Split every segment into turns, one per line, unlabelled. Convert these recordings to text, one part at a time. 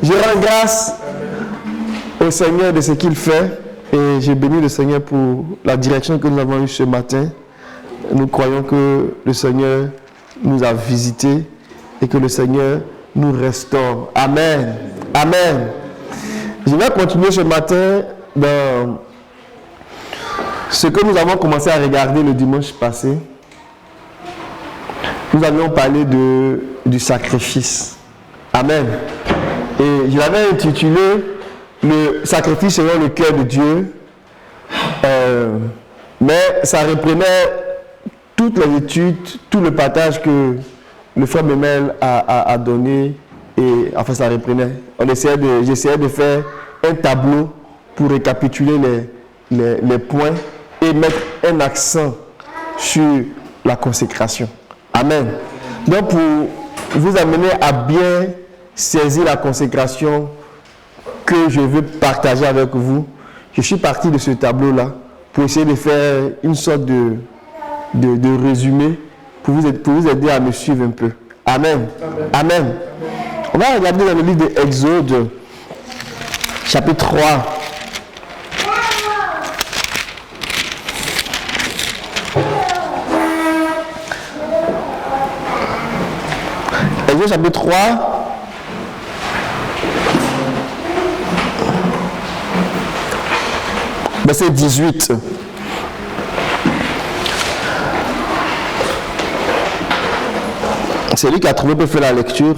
Je rends grâce au Seigneur de ce qu'il fait et je bénis le Seigneur pour la direction que nous avons eue ce matin. Nous croyons que le Seigneur nous a visités et que le Seigneur nous restaure. Amen. Amen. Je vais continuer ce matin dans ce que nous avons commencé à regarder le dimanche passé. Nous avions parlé du sacrifice. Amen. Et je l'avais intitulé le sacrifice selon le cœur de Dieu. Mais ça reprenait toutes les études, tout le partage que le frère Memel a donné. Et enfin, ça reprenait. J'essayais de faire un tableau pour récapituler les points et mettre un accent sur la consécration. Amen. Donc, pour vous amener à bien saisir la consécration que je veux partager avec vous, je suis parti de ce tableau-là pour essayer de faire une sorte de résumé pour vous aider à me suivre un peu. Amen. Amen. Amen. On va regarder dans le livre d'Exode, chapitre 3. Exode chapitre 3. Verset 18. Celui qui a trouvé peut faire la lecture.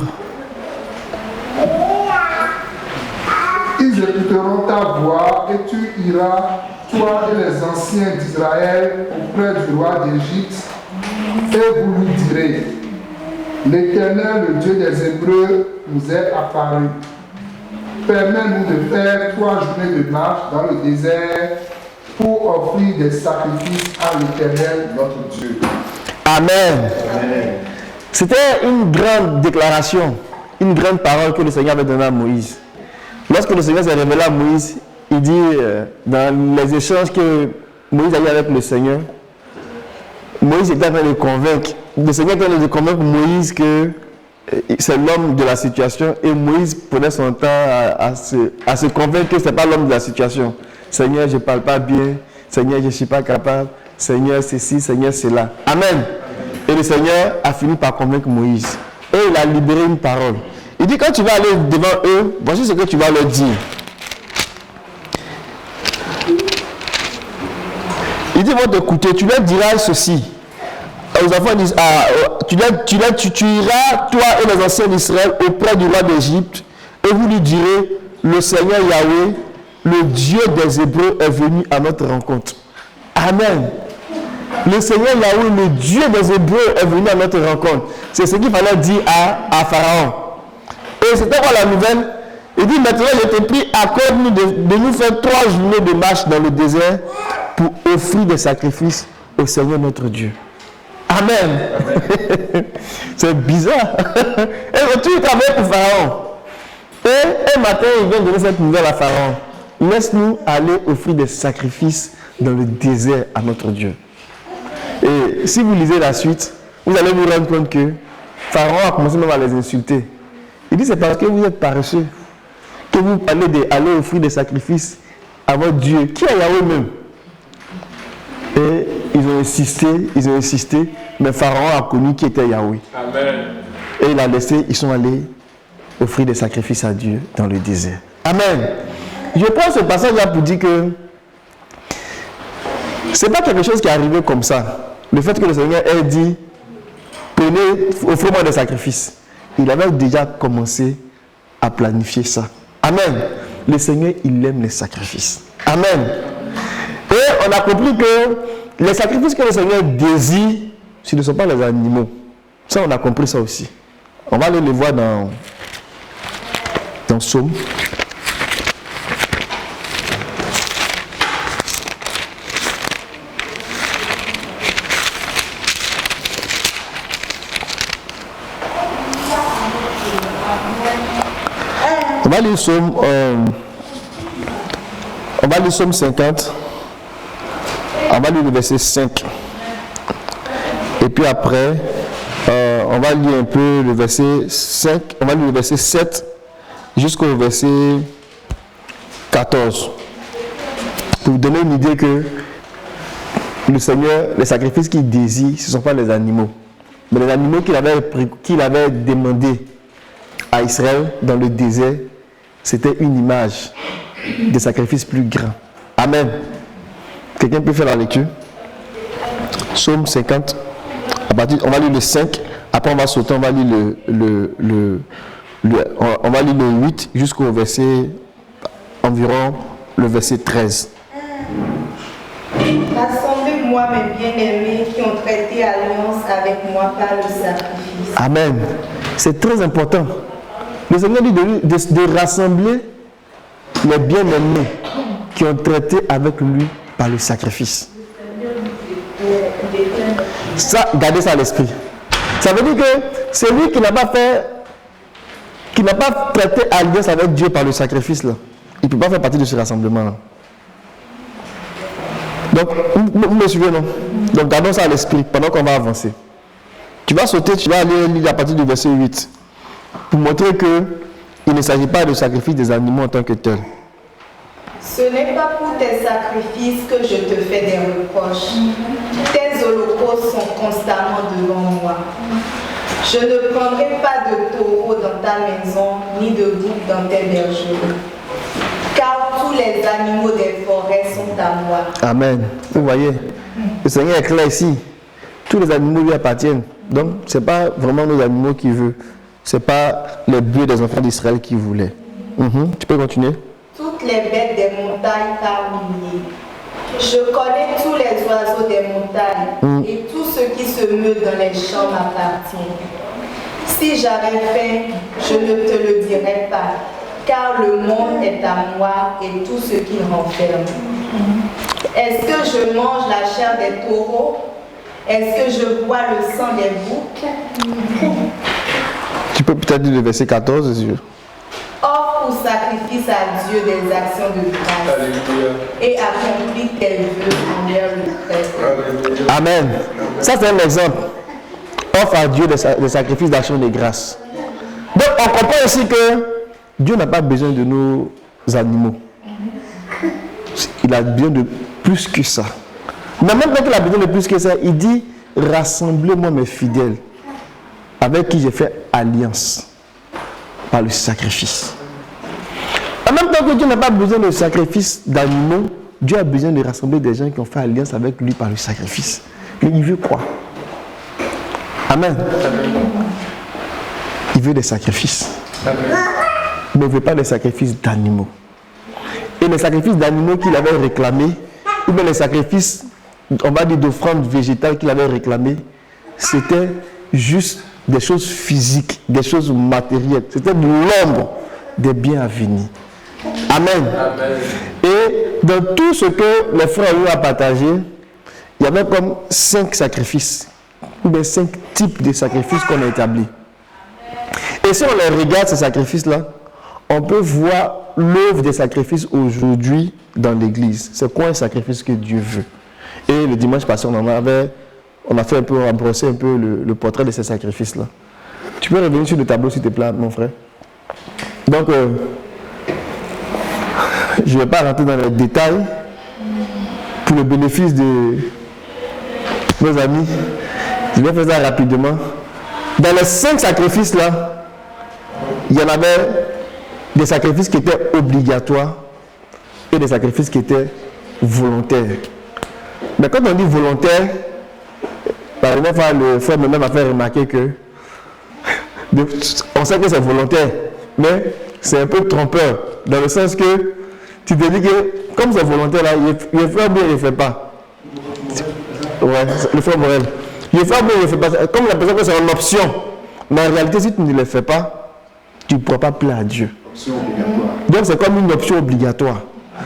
Ils écouteront ta voix et tu iras, toi et les anciens d'Israël, auprès du roi d'Égypte, et vous lui direz: L'Éternel, le Dieu des Hébreux, nous est apparu. Permets-nous de faire 3 journées de marche dans le désert pour offrir des sacrifices à l'Éternel, notre Dieu.
Amen. Amen. C'était une grande déclaration, une grande parole que le Seigneur avait donnée à Moïse. Lorsque le Seigneur s'est révélé à Moïse, il dit dans les échanges que Moïse a eu avec le Seigneur, Moïse était en train de convaincre, le Seigneur était en train de convaincre Moïse que c'est l'homme de la situation et Moïse prenait son temps à se convaincre que ce n'est pas l'homme de la situation. Seigneur, je ne parle pas bien. Seigneur, je ne suis pas capable. Seigneur, ceci, Seigneur, cela. Amen. Et le Seigneur a fini par convaincre Moïse. Et il a libéré une parole. Il dit, quand tu vas aller devant eux, voici ce que tu vas leur dire. Il dit, ils vont t'écouter. Tu leur diras ceci. Les enfants disent, tu iras, toi et les anciens d'Israël, auprès du roi d'Égypte, et vous lui direz, le Seigneur Yahweh, le Dieu des Hébreux, est venu à notre rencontre. Amen. Le Seigneur Yahweh, le Dieu des Hébreux, est venu à notre rencontre. C'est ce qu'il fallait dire à Pharaon. Et c'était quoi la nouvelle? Il dit, maintenant je te prie, accorde-nous de nous faire 3 journées de marche dans le désert pour offrir des sacrifices au Seigneur notre Dieu. Amen. C'est bizarre. Et retour, il travaille pour Pharaon. Et un matin, il vient donner cette nouvelle à Pharaon. Laisse-nous aller offrir des sacrifices dans le désert à notre Dieu. Et si vous lisez la suite, vous allez vous rendre compte que Pharaon a commencé même à les insulter. Il dit, c'est parce que vous êtes paresseux que vous parlez d'aller offrir des sacrifices à votre Dieu, qui est Yahweh même. Et ils ont insisté, mais Pharaon a connu qui était Yahweh. Amen. Et il a laissé, ils sont allés offrir des sacrifices à Dieu dans le désert. Amen. Je prends ce passage-là pour dire que ce n'est pas quelque chose qui est arrivé comme ça. Le fait que le Seigneur ait dit, offrez-moi des sacrifices. Il avait déjà commencé à planifier ça. Amen. Le Seigneur, il aime les sacrifices. Amen. Et on a compris que les sacrifices que le Seigneur désire, ce ne sont pas les animaux. Ça, on a compris ça aussi. On va aller le voir dans Psaume. On va lire Psaume 50. On va lire le verset 5. Et puis après, on va lire un peu le verset 5. On va lire le verset 7 jusqu'au verset 14. Pour vous donner une idée que le Seigneur, les sacrifices qu'il désire, ce ne sont pas les animaux. Mais les animaux qu'il avait demandé à Israël dans le désert, c'était une image des sacrifices plus grands. Amen. Quelqu'un peut faire la lecture? Psaume 50. On va lire le 5. Après on va sauter, on va lire on va lire le 8 jusqu'au verset environ le verset 13.
Rassemblez-moi mes bien-aimés qui ont traité alliance avec moi par le sacrifice.
Amen. C'est très important. Le Seigneur dit de rassembler les bien-aimés qui ont traité avec lui par le sacrifice. Ça, gardez ça à l'esprit. Ça veut dire que c'est lui qui n'a pas traité alliance avec Dieu par le sacrifice là. Il ne peut pas faire partie de ce rassemblement là. Donc, vous me suivez, non? Donc, gardons ça à l'esprit pendant qu'on va avancer. Tu vas sauter, tu vas aller lire à partir du verset 8 pour montrer qu'il ne s'agit pas de sacrifice des animaux en tant que tel.
Ce n'est pas pour tes sacrifices que je te fais des reproches. Tes holocaustes sont constamment devant moi. Je ne prendrai pas de taureau dans ta maison, ni de bouc dans tes bergeries. Car tous les animaux des forêts sont à moi.
Amen. Vous voyez, le Seigneur est clair ici. Tous les animaux lui appartiennent. Donc, ce n'est pas vraiment nos animaux qu'il veut. Ce n'est pas les bœufs des enfants d'Israël qu'il voulait. Tu peux continuer?
Toutes les bêtes des montagnes par milliers. Je connais tous les oiseaux des montagnes et tout ce qui se meut dans les champs m'appartient. Si j'avais faim, je ne te le dirais pas, car le monde est à moi et tout ce qu'il renferme. Est-ce que je mange la chair des taureaux? Est-ce que je bois le sang des boucs?
Tu peux peut-être dire le verset 14, Dieu.
Offre ou sacrifice à Dieu des actions de grâce et accomplis tes vœux envers le Très.
Amen. Ça, c'est un exemple. Offre à Dieu des sacrifices d'action de grâce. Donc, on comprend aussi que Dieu n'a pas besoin de nos animaux. Il a besoin de plus que ça. Mais même quand il a besoin de plus que ça, il dit « Rassemblez-moi mes fidèles, avec qui j'ai fait alliance par le sacrifice. » En même temps que Dieu n'a pas besoin de sacrifice d'animaux, Dieu a besoin de rassembler des gens qui ont fait alliance avec lui par le sacrifice. Mais il veut quoi? Amen. Il veut des sacrifices. Mais il ne veut pas des sacrifices d'animaux. Et les sacrifices d'animaux qu'il avait réclamés, ou bien les sacrifices, on va dire d'offrandes végétales qu'il avait réclamées, c'était juste des choses physiques, des choses matérielles. C'était de l'ombre des biens à venir. Amen. Amen. Et dans tout ce que les frères ont à partager, il y avait comme 5 sacrifices, ou bien 5 types de sacrifices qu'on a établis. Et si on les regarde, ces sacrifices-là, on peut voir l'œuvre des sacrifices aujourd'hui dans l'église. C'est quoi un sacrifice que Dieu veut? Et le dimanche passé, on a brossé un peu le portrait de ces sacrifices-là. Tu peux revenir sur le tableau, s'il te plaît, mon frère? Donc, je ne vais pas rentrer dans les détails pour le bénéfice de nos amis. Je vais faire ça rapidement. Dans les 5 sacrifices-là, il y en avait des sacrifices qui étaient obligatoires et des sacrifices qui étaient volontaires. Mais quand on dit volontaire, par exemple, le frère même m'a fait remarquer que on sait que c'est volontaire, mais c'est un peu trompeur, dans le sens que tu te dis que comme c'est volontaire, là, il fait bien, il ne fait pas. Ouais, le frère Morel. Il fait bien, il ne fait pas. Comme la personne que c'est une option. Mais en réalité, si tu ne le fais pas, tu ne pourras pas plaire à Dieu. Donc c'est comme une option obligatoire.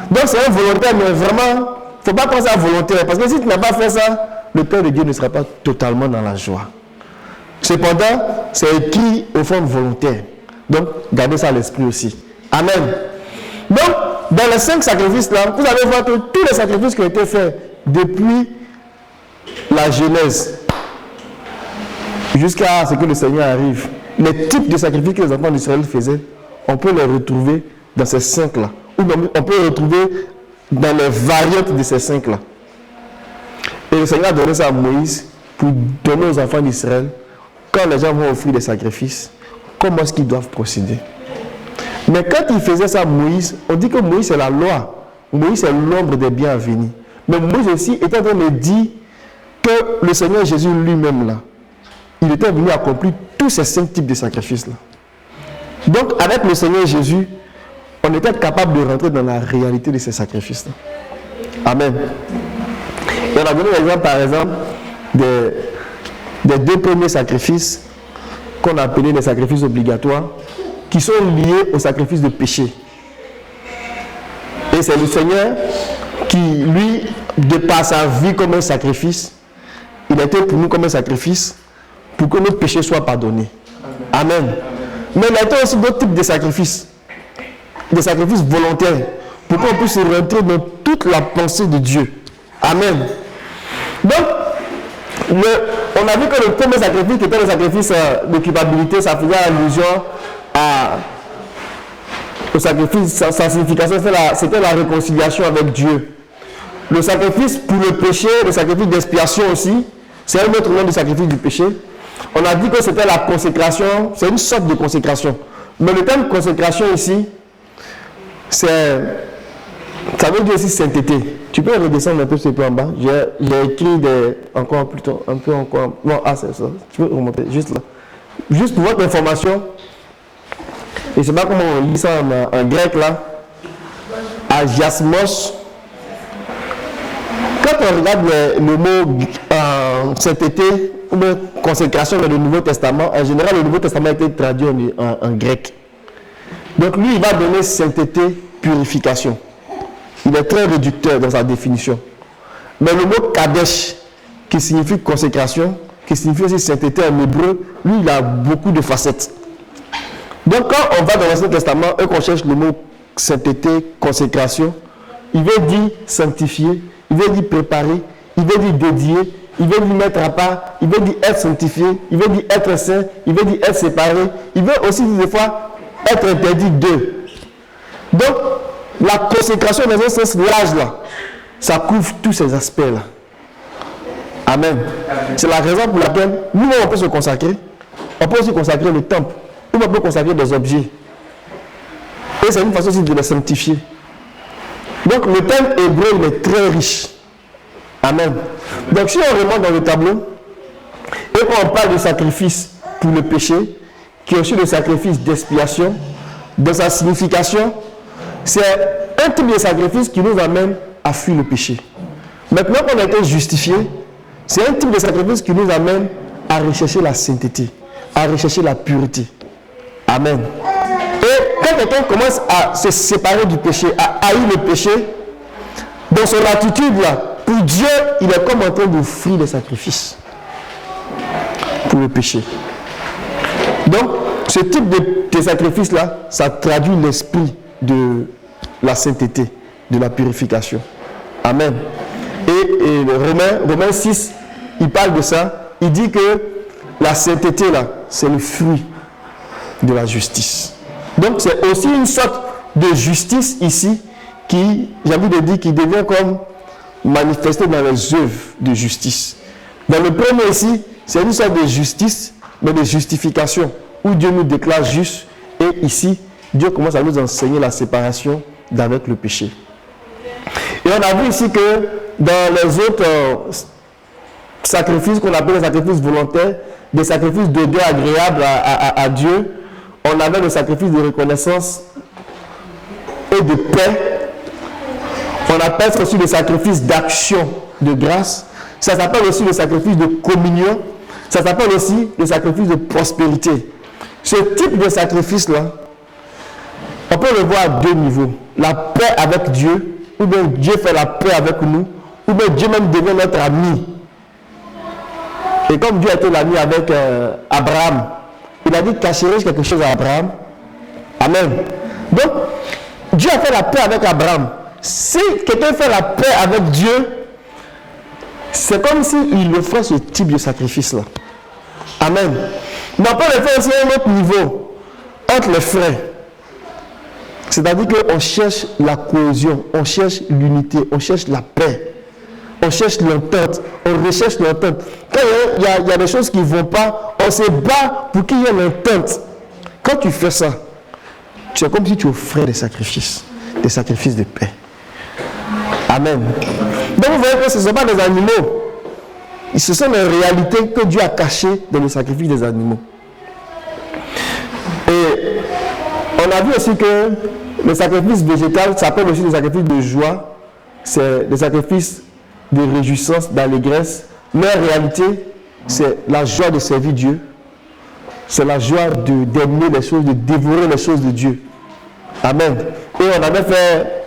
Donc c'est un volontaire, mais vraiment, il ne faut pas penser à volontaire. Parce que si tu n'as pas fait ça, le Père de Dieu ne sera pas totalement dans la joie. Cependant, c'est écrit au fond volontaire. Donc, gardez ça à l'esprit aussi. Amen. Donc, dans les 5 sacrifices-là, vous allez voir que tous les sacrifices qui ont été faits depuis la Genèse jusqu'à ce que le Seigneur arrive, les types de sacrifices que les enfants d'Israël faisaient on peut les retrouver dans ces 5-là. Ou on peut les retrouver dans les variantes de ces 5-là. Et le Seigneur a donné ça à Moïse pour donner aux enfants d'Israël, quand les gens vont offrir des sacrifices, comment est-ce qu'ils doivent procéder. Mais quand il faisait ça, Moïse, on dit que Moïse c'est la loi. Moïse c'est l'ombre des biens à venir. Mais Moïse aussi était en train de dire que le Seigneur Jésus lui-même là, il était venu accomplir tous ces 5 types de sacrifices-là. Donc, avec le Seigneur Jésus, on était capable de rentrer dans la réalité de ces sacrifices-là. Amen. Et on a donné l'exemple, par exemple, des 2 premiers sacrifices qu'on a appelés les sacrifices obligatoires, qui sont liés au sacrifice de péché. Et c'est le Seigneur qui, lui, de par sa vie comme un sacrifice, il a été pour nous comme un sacrifice, pour que nos péchés soient pardonnés. Amen. Mais il y a aussi d'autres types de sacrifices. Des sacrifices volontaires. Pour qu'on puisse rentrer dans toute la pensée de Dieu. Amen. Donc, on a vu que le premier sacrifice, qui était le sacrifice de culpabilité, ça faisait allusion au sacrifice. Sa signification, c'était la réconciliation avec Dieu. Le sacrifice pour le péché, le sacrifice d'expiation aussi, c'est un autre nom du sacrifice du péché. On a dit que c'était la consécration, c'est une sorte de consécration. Mais le terme consécration ici, ça veut dire aussi sainteté. Tu peux redescendre un peu ce peu en bas. J'ai écrit encore plutôt, un peu encore. Non, c'est ça. Tu peux remonter, juste là. Juste pour votre information, et je ne sais pas comment on lit ça en grec là, agiasmos. Quand on regarde le mot sainteté ou bien consécration dans le Nouveau Testament, en général, le Nouveau Testament a été traduit en grec. Donc lui, il va donner sainteté, purification. Il est très réducteur dans sa définition. Mais le mot kadesh, qui signifie consécration, qui signifie aussi sainteté en hébreu, lui, il a beaucoup de facettes. Donc quand on va dans l'Ancien Testament et qu'on cherche le mot sainteté, consécration, il veut dire sanctifier, il veut dire préparer, il veut dire dédier, il veut dire mettre à part, il veut dire être sanctifié, il veut dire être saint, il veut dire être séparé, il veut aussi des fois être interdit d'eux. Donc, la consécration dans un sens large là, ça couvre tous ces aspects-là. Amen. C'est la raison pour laquelle nous, on peut se consacrer. On peut aussi consacrer le temple. Ou on peut consacrer des objets. Et c'est une façon aussi de les sanctifier. Donc, le thème hébreu, il est très riche. Amen. Donc, si on remonte dans le tableau, et qu'on parle de sacrifice pour le péché, qui est aussi le sacrifice d'expiation, dans sa signification, c'est un type de sacrifice qui nous amène à fuir le péché. Maintenant qu'on a été justifié, c'est un type de sacrifice qui nous amène à rechercher la sainteté, à rechercher la pureté. Amen. Et quand quelqu'un commence à se séparer du péché, à haïr le péché, dans son attitude là, pour Dieu, il est comme en train d'offrir des sacrifices pour le péché. Donc, ce type de sacrifice là, ça traduit l'esprit de la sainteté, de la purification. Amen. Et Romains 6, il parle de ça. Il dit que la sainteté là, c'est le fruit de la justice. Donc c'est aussi une sorte de justice ici qui, j'ai envie de dire, qui devient comme manifestée dans les œuvres de justice. Dans le premier ici, c'est une sorte de justice, mais de justification, où Dieu nous déclare juste, et ici, Dieu commence à nous enseigner la séparation d'avec le péché. Et on a vu ici que dans les autres sacrifices qu'on appelle les sacrifices volontaires, des sacrifices d'odeur agréable à Dieu, on avait le sacrifice de reconnaissance et de paix. On appelle ça aussi le sacrifice d'action de grâce. Ça s'appelle aussi le sacrifice de communion. Ça s'appelle aussi le sacrifice de prospérité. Ce type de sacrifice-là, on peut le voir à 2 niveaux. La paix avec Dieu, ou bien Dieu fait la paix avec nous, ou bien Dieu même devient notre ami. Et comme Dieu a été l'ami avec Abraham, il a dit, cacherai-je quelque chose à Abraham? Amen. Donc, Dieu a fait la paix avec Abraham. Si quelqu'un fait la paix avec Dieu, c'est comme s'il offrait ce type de sacrifice-là. Amen. Mais on peut le faire aussi à un autre niveau, entre les frères. C'est-à-dire qu'on cherche la cohésion, on cherche l'unité, on cherche la paix, on cherche l'entente, on recherche l'entente. Quand il y a des choses qui ne vont pas, on se bat pour qu'il y ait l'entente. Quand tu fais ça, c'est comme si tu offrais des sacrifices de paix. Amen. Donc vous voyez que ce ne sont pas des animaux. Ce sont les réalités que Dieu a cachées dans le sacrifice des animaux. Et on a vu aussi que le sacrifice végétal s'appelle aussi des sacrifices de joie. C'est des sacrifices de réjouissance, d'allégresse. Mais en réalité, c'est la joie de servir Dieu. C'est la joie d'aimer les choses, de dévorer les choses de Dieu. Amen. Et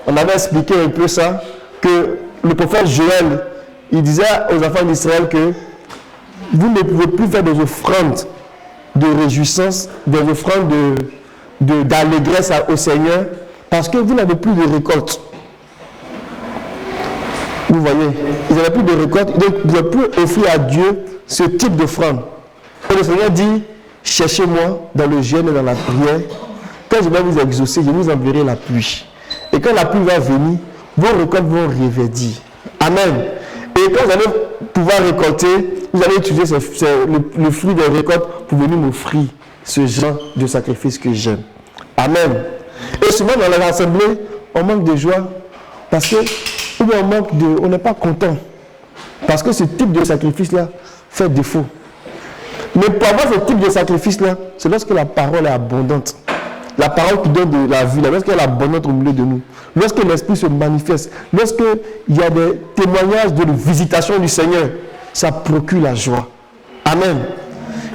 on avait expliqué un peu ça, que le prophète Joël, il disait aux enfants d'Israël que vous ne pouvez plus faire des offrandes de réjouissance, des offrandes d'allégresse au Seigneur, parce que vous n'avez plus de récolte. Vous voyez, ils n'avaient plus de récolte, donc vous ne pouvez plus offrir à Dieu ce type d'offrande. Et le Seigneur dit, cherchez-moi dans le jeûne et dans la prière. Quand je vais vous exaucer, je vous enverrai la pluie. Et quand la pluie va venir, vos récoltes vont reverdir. Amen. Et quand vous allez pouvoir récolter, vous allez utiliser le fruit des récoltes pour venir m'offrir ce genre de sacrifice que j'aime. Amen. Et souvent dans les assemblées, on manque de joie parce que on n'est pas content. Parce que ce type de sacrifice-là fait défaut. Mais pour avoir ce type de sacrifice-là, c'est lorsque la parole est abondante. La parole qui donne de la vie, lorsqu'elle est abondante au milieu de nous. Lorsque l'Esprit se manifeste, lorsqu'il y a des témoignages de visitation du Seigneur, ça procure la joie. Amen.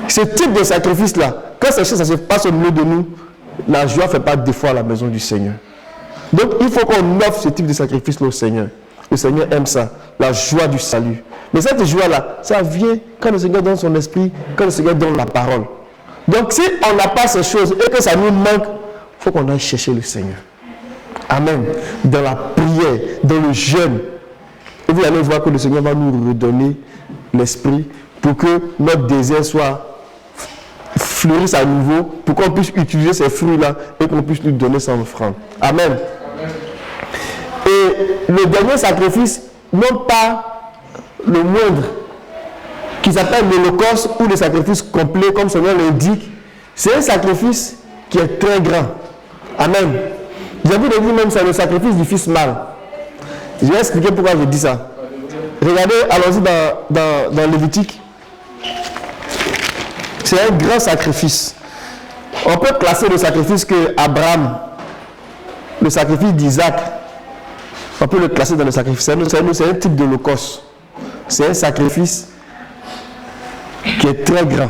Ce type de sacrifice-là, quand ça se passe au milieu de nous, la joie ne fait pas défaut à la maison du Seigneur. Donc il faut qu'on offre ce type de sacrifice-là au Seigneur. Le Seigneur aime ça, la joie du salut. Mais cette joie-là, ça vient quand le Seigneur donne son esprit, quand le Seigneur donne la parole. Donc si on n'a pas ces choses et que ça nous manque, il faut qu'on aille chercher le Seigneur. Amen. Dans la prière, dans le jeûne. Et vous allez voir que le Seigneur va nous redonner l'esprit pour que notre désir soit fleurisse à nouveau, pour qu'on puisse utiliser ces fruits-là et qu'on puisse lui donner son offrande. Amen. Et le dernier sacrifice, non pas le moindre, qui s'appelle l'Holocauste ou le sacrifice complet, comme son nom l'indique, c'est un sacrifice qui est très grand. Amen. J'ai vu de dire même c'est le sacrifice du fils mâle. Je vais expliquer pourquoi je dis ça. Regardez, allons-y dans Lévitique. C'est un grand sacrifice. On peut classer le sacrifice que Abraham, le sacrifice d'Isaac, on peut le classer dans le sacrifice. C'est un type d'holocauste. C'est un sacrifice qui est très grand.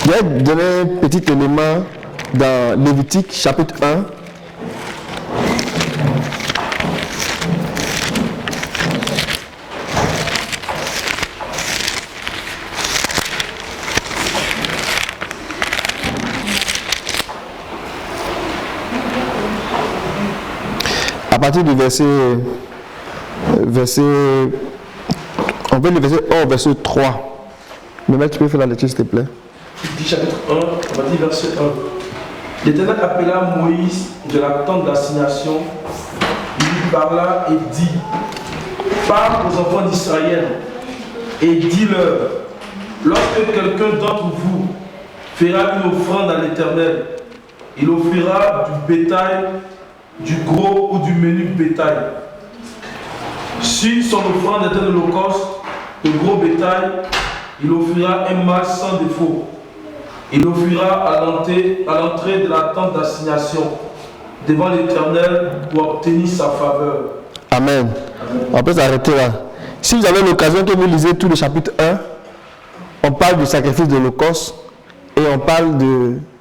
Je vais donner un petit élément dans Lévitique chapitre 1. À partir du verset on peut le verset 3. Mais là, tu peux faire la lecture, s'il te plaît.
Chapitre 1, on va dire verset 1. L'Éternel appela Moïse de la tente d'assignation, il lui parla et dit, parle aux enfants d'Israël et dis-leur, lorsque quelqu'un d'entre vous fera une offrande à l'Éternel, il offrira du bétail, du gros ou du menu bétail. Si son offrande est un holocauste de gros bétail, il offrira un mâle sans défaut. Il offrira à l'entrée de la tente d'assignation devant l'Éternel pour obtenir sa faveur.
Amen. On peut s'arrêter là. Si vous avez l'occasion que vous lisez tout le chapitre 1, on parle du sacrifice de l'holocauste et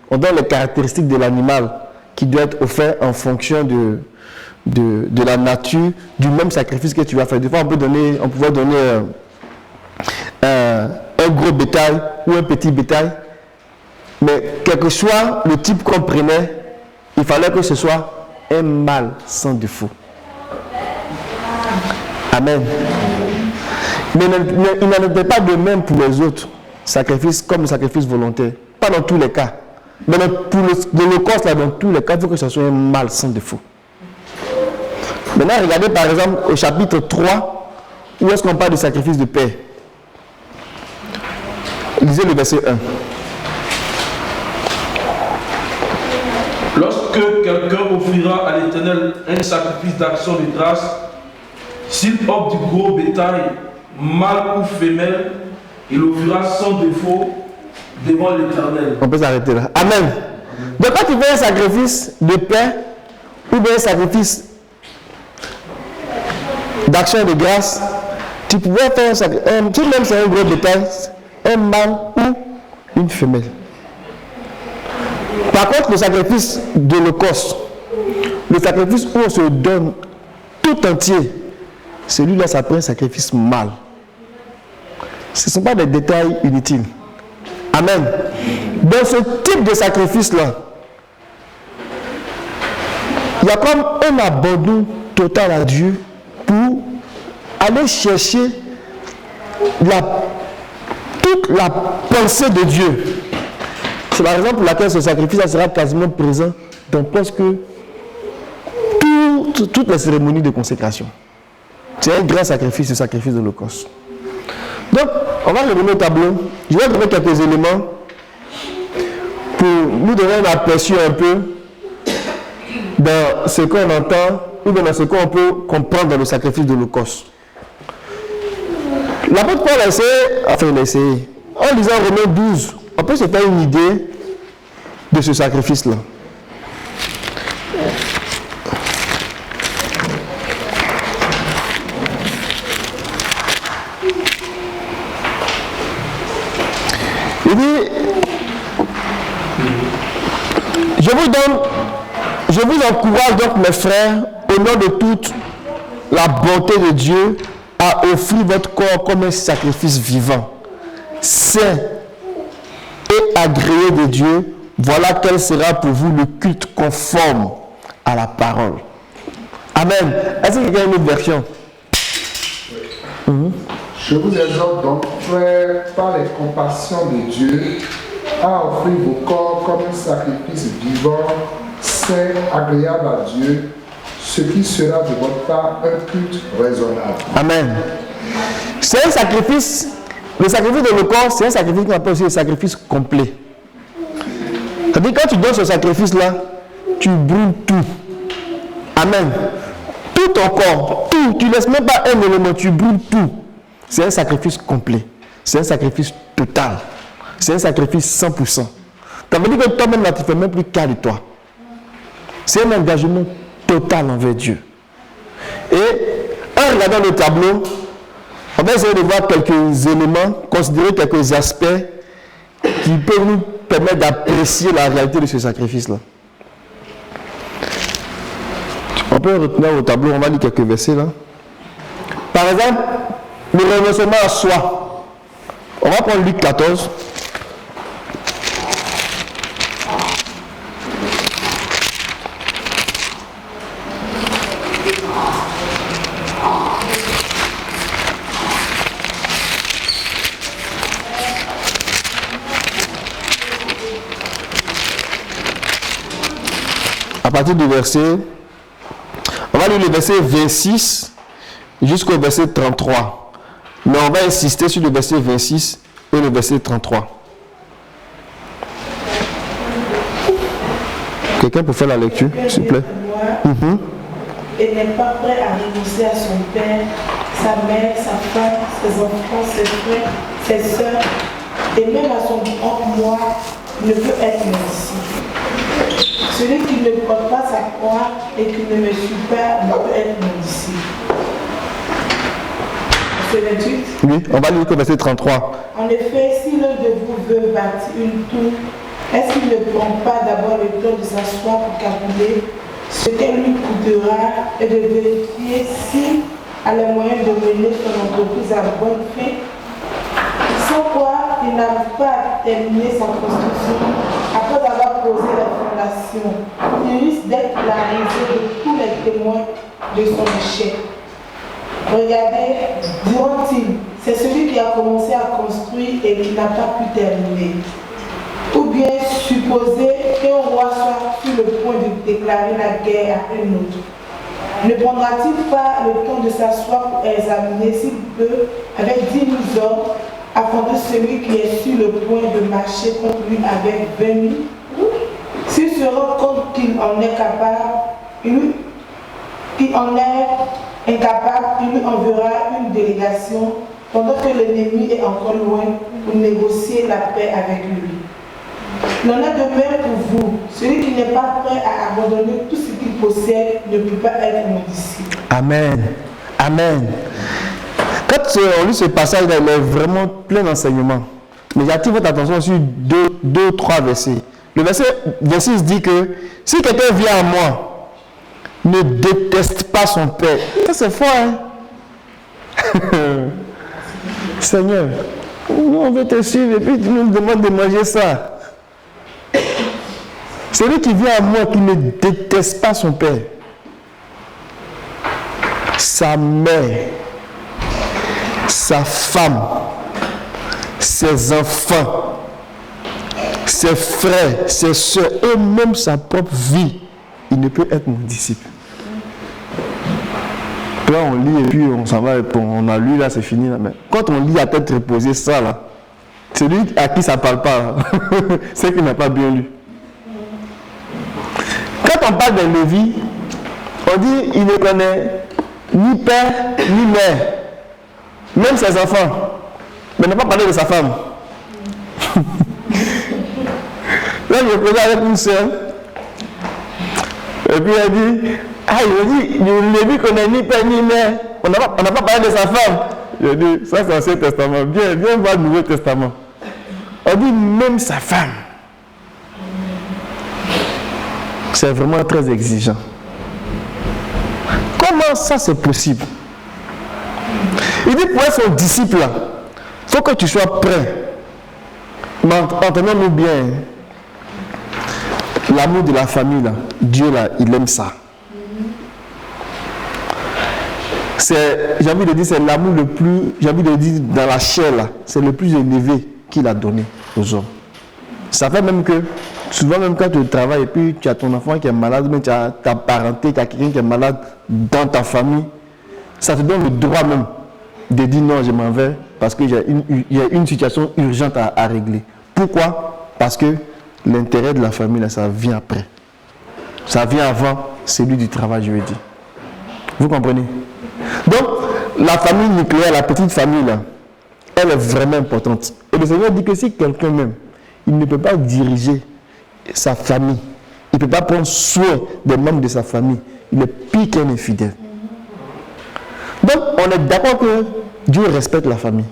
on donne les caractéristiques de l'animal qui doit être offert en fonction de la nature du même sacrifice que tu vas faire. Des fois, on pouvait donner un gros bétail ou un petit bétail. Mais quel que soit le type qu'on prenait, il fallait que ce soit un mâle sans défaut. Amen. Mais il n'en était pas de même pour les autres. sacrifice comme le sacrifice volontaire. Pas dans tous les cas. Mais pour l'Holocauste, dans tous les cas, il faut que ce soit un mâle sans défaut. Maintenant, regardez par exemple au chapitre 3, où est-ce qu'on parle du sacrifice de paix. Lisez le verset 1.
Lorsque quelqu'un offrira à l'Éternel un sacrifice d'action de grâce, s'il offre du gros bétail, mâle ou femelle, il offrira sans défaut devant l'Éternel.
On peut s'arrêter là. Amen. Donc quand tu fais un sacrifice de paix ou bien un sacrifice d'action de grâce, tu pouvais faire un sacrifice, tout même c'est un gros bétail, un mâle ou une femelle. Par contre, le sacrifice de l'Holocauste, le sacrifice où on se donne tout entier, celui-là s'appelle un sacrifice mâle. Ce ne sont pas des détails inutiles. Amen. Dans ce type de sacrifice-là, il y a comme un abandon total à Dieu pour aller chercher toute la pensée de Dieu. C'est la raison pour laquelle ce sacrifice sera quasiment présent dans presque toutes les cérémonies de consécration. C'est un grand sacrifice, le sacrifice de l'Holocauste. Donc, on va revenir au tableau. Je vais donner quelques éléments pour nous donner un aperçu un peu dans ce qu'on entend ou dans ce qu'on peut comprendre dans le sacrifice de l'Holocauste. L'apôtre Paul a essayé, en lisant Romains 12, on peut se faire une idée de ce sacrifice-là. Il dit, je vous encourage donc mes frères, au nom de toute la bonté de Dieu, à offrir votre corps comme un sacrifice vivant, saint et agréé de Dieu. Voilà quel sera pour vous le culte conforme à la parole. Amen. Est-ce qu'il y a une autre version?
Je vous exhorte donc, frères, par les compassions de Dieu, à offrir vos corps comme un sacrifice vivant, saint, agréable à Dieu, ce qui sera de votre part un culte raisonnable.
Amen. C'est un sacrifice, le sacrifice de l'Holocauste, c'est un sacrifice qu'on appelle aussi le sacrifice complet. C'est-à-dire quand tu donnes ce sacrifice-là, tu brûles tout. Amen. Tout ton corps, tout. Tu ne laisses même pas un élément, tu brûles tout. C'est un sacrifice complet. C'est un sacrifice total. C'est un sacrifice 100%. Ça veut dire que toi-même, là, tu ne fais même plus cas de toi. C'est un engagement total envers Dieu. Et en regardant le tableau, on va essayer de voir quelques éléments, considérer quelques aspects qui peuvent nous permettre d'apprécier la réalité de ce sacrifice-là. On peut retenir au tableau, on va lire quelques versets là. Par exemple, le renoncement à soi. On va prendre Luc 14. À partir du verset, on va lire le verset 26 jusqu'au verset 33. Mais on va insister sur le verset 26 et le verset 33. Quelqu'un peut faire la lecture, s'il vous plaît?
Et n'est pas prêt à renoncer à son père, sa mère, sa femme, ses enfants, ses frères, ses soeurs, et même à son propre moi, ne peut être mon disciple. Celui qui ne porte pas sa croix et qui ne me suit pas ne peut être mon disciple. Verset 28.
Oui, on va lire le verset 33.
En effet, si l'un de vous veut bâtir une tour, est-ce qu'il ne prend pas d'abord le temps de s'asseoir pour calculer ce qu'elle lui coûtera et de vérifier si elle a moyen de mener son entreprise à bonne fin, sans quoi il n'arrive pas à terminer sa construction après avoir posé la fondation. Il risque d'être la raison de tous les témoins de son échec. Regardez, diront-ils, c'est celui qui a commencé à construire et qui n'a pas pu terminer. Ou bien supposer qu'un roi soit sur le point de déclarer la guerre à un autre. Ne prendra-t-il pas le temps de s'asseoir pour examiner s'il peut, avec 10 000 hommes, affronter celui qui est sur le point de marcher contre lui avec 20 000? S'il se rend compte qu'il en est capable, il lui enverra une délégation pendant que l'ennemi est encore loin pour négocier la paix avec lui. Il en est de même pour vous. Celui qui n'est pas prêt à abandonner tout ce qu'il possède ne peut pas être mon disciple.
Amen. Amen. Quand on lit ce passage, il est vraiment plein d'enseignements. Mais j'attire votre attention sur deux, trois versets. Le verset 26 dit que si quelqu'un vient à moi, ne déteste pas son père. Ça c'est fort, hein? Seigneur, nous on veut te suivre et puis tu nous demandes de manger ça. Celui qui vient à moi qui ne déteste pas son père, sa mère, sa femme, ses enfants, ses frères, ses soeurs et même sa propre vie, il ne peut être mon disciple. Là on lit et puis on s'en va, on a lu là, c'est fini là. Mais quand on lit à tête reposée ça là, celui à qui ça ne parle pas, c'est qu'il n'a pas bien lu. Quand on parle de Lévi, on dit il ne connaît ni père ni mère, même ses enfants, mais n'a pas parlé de sa femme. Là je posais avec une soeur, et puis elle dit, Lévi ne connaît ni père ni mère, on n'a pas parlé de sa femme. Je dis, ça c'est l'Ancien Testament, viens voir le Nouveau Testament. On dit même sa femme. C'est vraiment très exigeant. Comment ça c'est possible? Il dit pour être son disciple, il faut que tu sois prêt. Mais entendons-nous bien, l'amour de la famille, là, Dieu là, il aime ça. J'ai envie de dire, c'est l'amour le plus, j'ai envie de dire, dans la chair là, c'est le plus élevé qu'il a donné aux hommes. Ça fait même que, souvent même quand tu travailles et puis tu as ton enfant qui est malade, mais tu as ta parenté, tu as quelqu'un qui est malade dans ta famille, ça te donne le droit même de dire non, je m'en vais parce qu'il y a une situation urgente à régler. Pourquoi? Parce que l'intérêt de la famille, là, ça vient après. Ça vient avant celui du travail, je veux dire. Vous comprenez? Donc, la famille nucléaire, la petite famille, là, elle est vraiment importante. Et le Seigneur dit que si quelqu'un même, il ne peut pas diriger sa famille, il ne peut pas prendre soin des membres de sa famille, il est pire qu'un infidèle. Donc, on est d'accord que Dieu respecte la famille.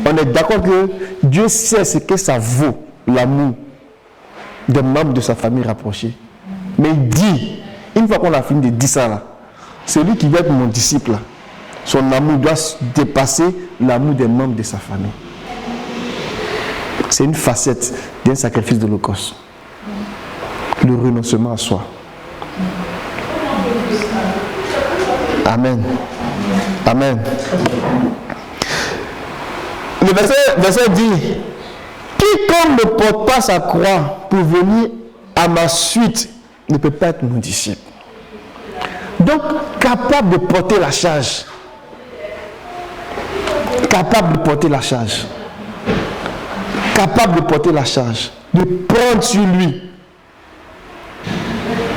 On est d'accord que Dieu sait ce que ça vaut, l'amour des membres de sa famille rapprochés. Mais il dit, une fois qu'on a fini de dire ça là, celui qui veut être mon disciple là, son amour doit dépasser l'amour des membres de sa famille. C'est une facette d'un sacrifice de l'Holocauste. Le renoncement à soi. Amen. Amen. Le verset dit, quiconque ne porte pas sa croix pour venir à ma suite ne peut pas être mon disciple. Donc, capable de porter la charge. Capable de porter la charge. Capable de porter la charge. De prendre sur lui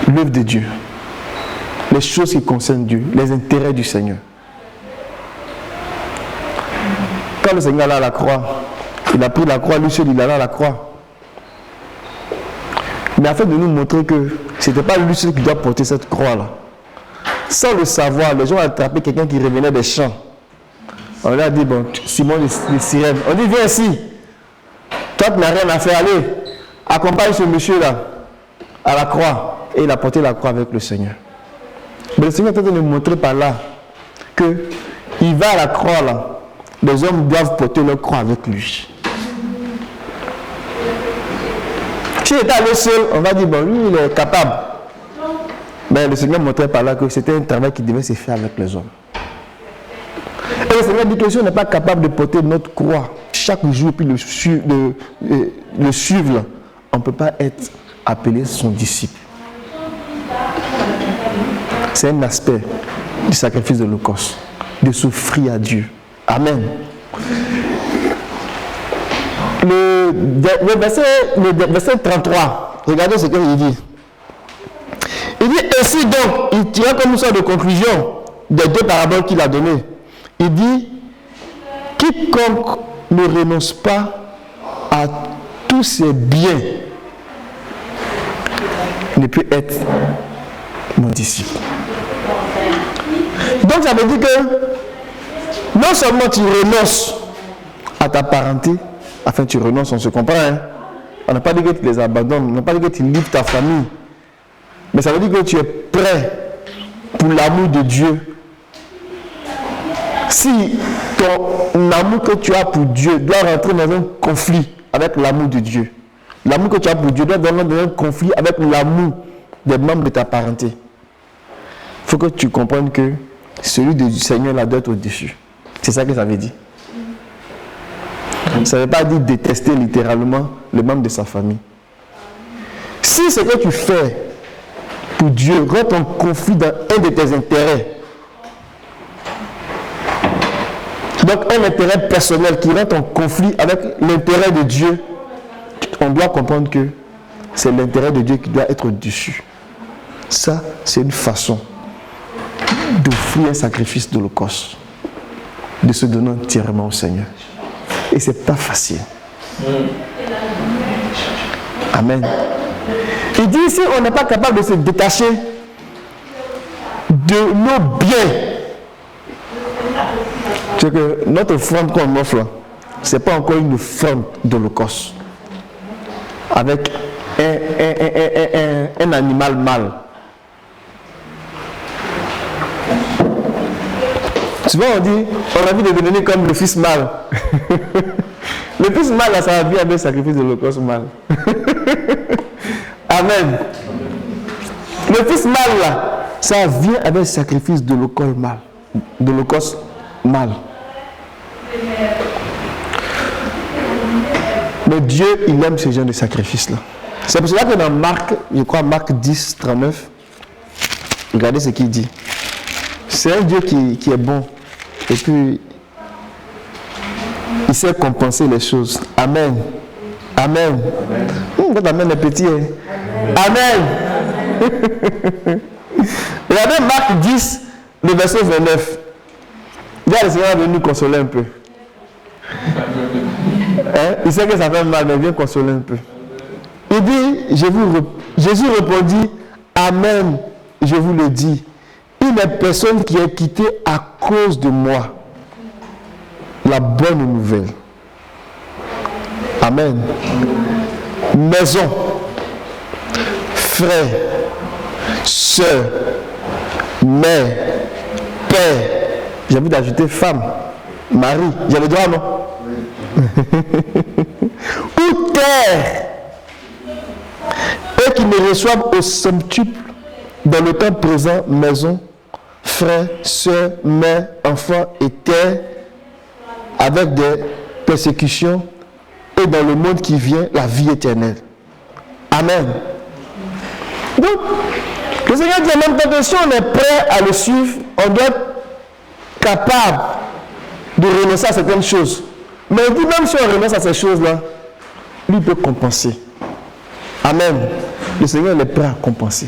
l'œuvre de Dieu. Les choses qui concernent Dieu. Les intérêts du Seigneur. Quand le Seigneur allait à la croix, il a pris la croix, lui seul, il allait à la croix. Mais afin de nous montrer que ce n'était pas lui seul qui doit porter cette croix-là. Sans le savoir, les gens ont attrapé quelqu'un qui revenait des champs. On lui a dit, bon, Simon de Cyrène, on dit, viens ici. Toi, tu n'as rien à faire, allez, accompagne ce monsieur-là à la croix. Et il a porté la croix avec le Seigneur. Mais le Seigneur est en train de nous montrer par là qu'il va à la croix là. Les hommes doivent porter leur croix avec lui. S'il était allé seul, on va dire, bon, lui, il est capable. Mais le Seigneur montrait par là que c'était un travail qui devait se faire avec les hommes. Et le Seigneur dit que si on n'est pas capable de porter notre croix chaque jour, puis le suivre, on ne peut pas être appelé son disciple. C'est un aspect du sacrifice de l'Holocauste, de s'offrir à Dieu. Amen. Le verset 33, regardez ce qu'il dit. Il dit, ainsi donc, il tire comme une sorte de conclusion des deux paraboles qu'il a données. Il dit, quiconque ne renonce pas à tous ses biens ne peut être mon disciple. Donc ça veut dire que non seulement tu renonces à ta parenté, enfin tu renonces, on se comprend, hein? On n'a pas dit que tu les abandonnes, on n'a pas dit que tu livres ta famille, mais ça veut dire que tu es prêt pour l'amour de Dieu. Si ton amour que tu as pour Dieu doit rentrer dans un conflit avec l'amour de Dieu, l'amour que tu as pour Dieu doit rentrer dans un conflit avec l'amour des membres de ta parenté, il faut que tu comprennes que celui du Seigneur là doit être au-dessus. C'est ça que ça veut dire. Ça ne veut pas dire détester littéralement le membre de sa famille. Si ce que tu fais pour Dieu rentre en conflit dans un de tes intérêts, donc un intérêt personnel qui rentre en conflit avec l'intérêt de Dieu, on doit comprendre que c'est l'intérêt de Dieu qui doit être au-dessus. Ça, c'est une façon d'offrir un sacrifice d'Holocauste, de se donner entièrement au Seigneur. Et c'est pas facile. Amen. Il dit ici, on n'est pas capable de se détacher de nos biens. C'est que notre offrande qu'on offre là, ce n'est pas encore une offrande d'Holocauste avec un animal mâle. Souvent on dit, on a envie de devenir comme le fils mâle. Le fils mâle là, ça vient avec le sacrifice de l'Holocauste mâle. Amen. Le fils mâle là, ça vient avec le sacrifice de l'Holocauste mâle. Mais Dieu, il aime ce genre de sacrifice là. C'est pour cela que dans Marc, je crois Marc 10, 39, regardez ce qu'il dit. C'est un Dieu qui est bon. Et puis, il sait compenser les choses. Amen. Amen. Votre amen est petit. Hein? Amen. Regardez Marc 10, le verset 29. Déjà, le Seigneur est venu nous consoler un peu. Hein? Il sait que ça fait mal, mais il vient consoler un peu. Il dit, Jésus répondit, Amen, je vous le dis. Il n'est personne qui est quitté à cause de moi. La bonne nouvelle. Amen. Maison, frère, soeur, mère, père. J'ai envie d'ajouter femme, mari. J'ai le droit, non? Ou terre. Et qui me reçoivent au centuple dans le temps présent, maison, frères, soeurs, mères, enfants et terre, avec des persécutions, et dans le monde qui vient, la vie éternelle. Amen. Donc, le Seigneur dit en même temps que si on est prêt à le suivre, on doit être capable de renoncer à certaines choses. Mais il dit même si on renonce à ces choses-là, lui peut compenser. Amen. Le Seigneur est prêt à compenser.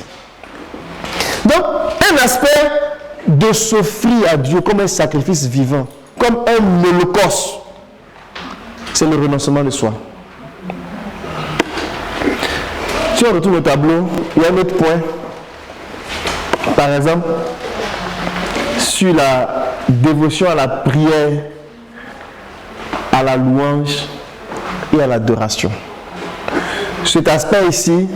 Donc, un aspect de s'offrir à Dieu comme un sacrifice vivant, comme un holocauste, c'est le renoncement de soi. Si on retourne au tableau, il y a un autre point. Par exemple, sur la dévotion à la prière, à la louange et à l'adoration. Cet aspect ici,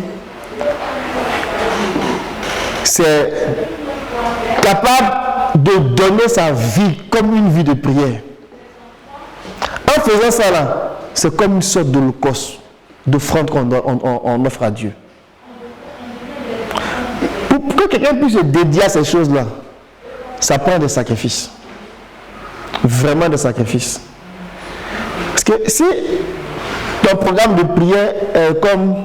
c'est capable de donner sa vie comme une vie de prière. En faisant ça là, c'est comme une sorte d'holocauste, d'offrande qu'on offre à Dieu. Pour que quelqu'un puisse se dédier à ces choses-là, ça prend des sacrifices. vraiment des sacrifices. Parce que si ton programme de prière est comme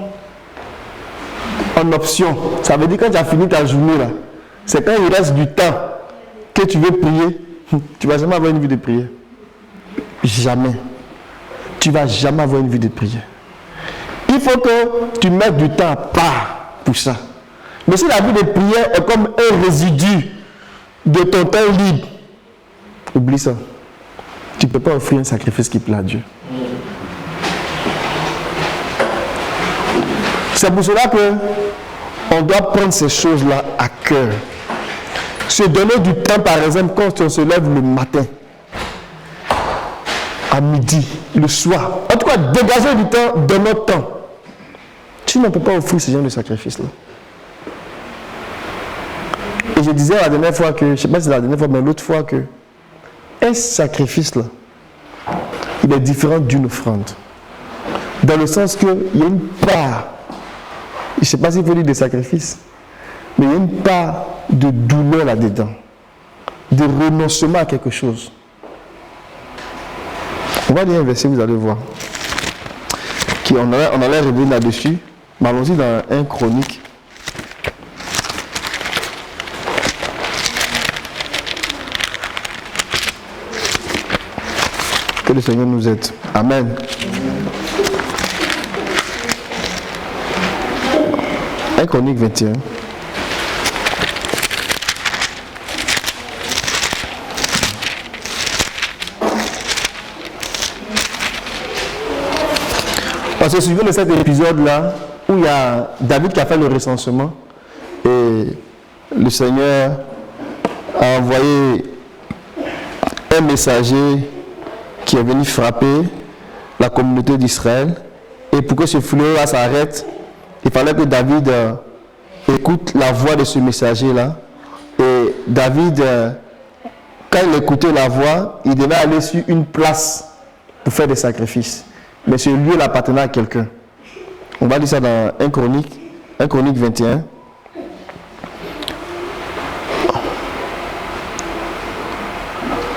en option, ça veut dire que quand tu as fini ta journée là, c'est quand il reste du temps que tu veux prier, tu ne vas jamais avoir une vie de prière. Jamais. Tu ne vas jamais avoir une vie de prière. Il faut que tu mettes du temps à part pour ça. Mais si la vie de prière est comme un résidu de ton temps libre, oublie ça. Tu ne peux pas offrir un sacrifice qui plaît à Dieu. C'est pour cela qu'on doit prendre ces choses-là à cœur. Se donner du temps, par exemple, quand on se lève le matin, à midi, le soir. En tout cas, dégager du temps de notre temps. Tu ne peux pas offrir ce genre de sacrifice-là. Et je disais la dernière fois que, je ne sais pas si c'est la dernière fois, mais l'autre fois que, un sacrifice-là, il est différent d'une offrande. Dans le sens qu'il y a une part, je ne sais pas s'il faut dire des sacrifices, mais il y a une part de douleur là-dedans, de renoncement à quelque chose. On va lire un verset, vous allez voir. On allait revenir là-dessus, mais allons-y dans 1 Chronique. Que le Seigneur nous aide. Amen. Chronique 21. Parce que suivant de cet épisode-là, où il y a David qui a fait le recensement, et le Seigneur a envoyé un messager qui est venu frapper la communauté d'Israël. Et pour que ce fléau-là s'arrête, il fallait que David écoute la voix de ce messager-là. Et David, quand il écoutait la voix, il devait aller sur une place pour faire des sacrifices. Mais ce lieu appartenait à quelqu'un. On va lire ça dans 1 Chronique 21.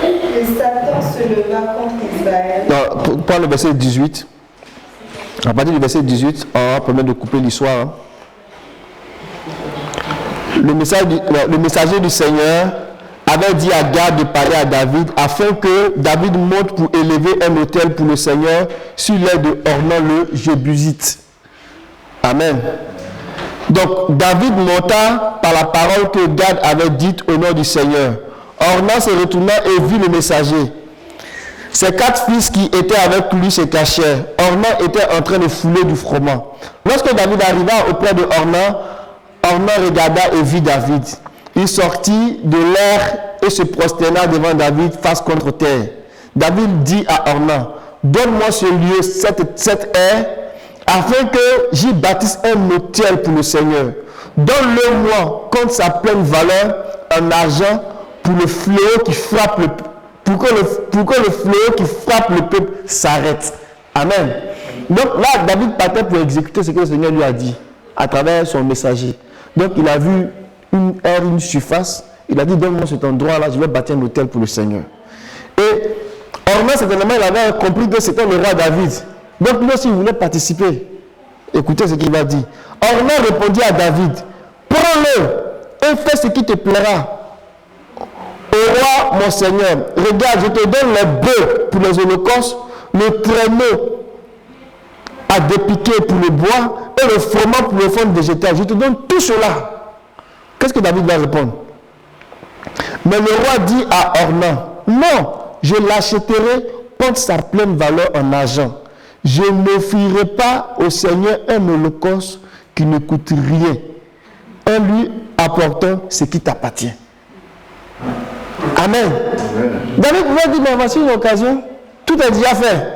Et Satan se leva contre Israël.
Non, pour le verset 18. À partir du verset 18, on va permettre de couper l'histoire. Hein. Le messager du Seigneur avait dit à Gad de parler à David afin que David monte pour élever un autel pour le Seigneur sur l'aile de Ornan le Jébusite. Amen. Donc David monta par la parole que Gad avait dite au nom du Seigneur. Ornan se retourna et vit le messager. Ses 4 fils qui étaient avec lui se cachèrent. Ornan était en train de fouler du froment. Lorsque David arriva auprès de Ornan, Ornan regarda et vit David. Il sortit de l'air et se prosterna devant David face contre terre. David dit à Ornan, donne-moi ce lieu, cette aire, afin que j'y bâtisse un autel pour le Seigneur. Donne-le-moi contre sa pleine valeur en argent pour le fléau qui frappe le peuple. Pour que le fléau qui frappe le peuple s'arrête. Amen. Donc là, David partait pour exécuter ce que le Seigneur lui a dit à travers son messager. Donc il a vu une surface. Il a dit, donne-moi cet endroit-là, je vais bâtir un autel pour le Seigneur. Et Ornan, certainement, il avait compris que c'était le roi David. Donc lui aussi, il voulait participer. Écoutez ce qu'il va dire. Ornan répondit à David, prends-le et fais ce qui te plaira. Au roi, mon Seigneur, regarde, je te donne les bœufs pour les holocaustes, le traîneau à dépiquer pour le bois et le froment pour l'offrande végétale. Je te donne tout cela. Qu'est-ce que David va répondre? Mais le roi dit à Ornan, non, je l'achèterai contre sa pleine valeur en argent. Je n'offrirai pas au Seigneur un holocauste qui ne coûte rien, en lui apportant ce qui t'appartient. Amen. David pouvait dire, mais voici une occasion, tout est déjà fait.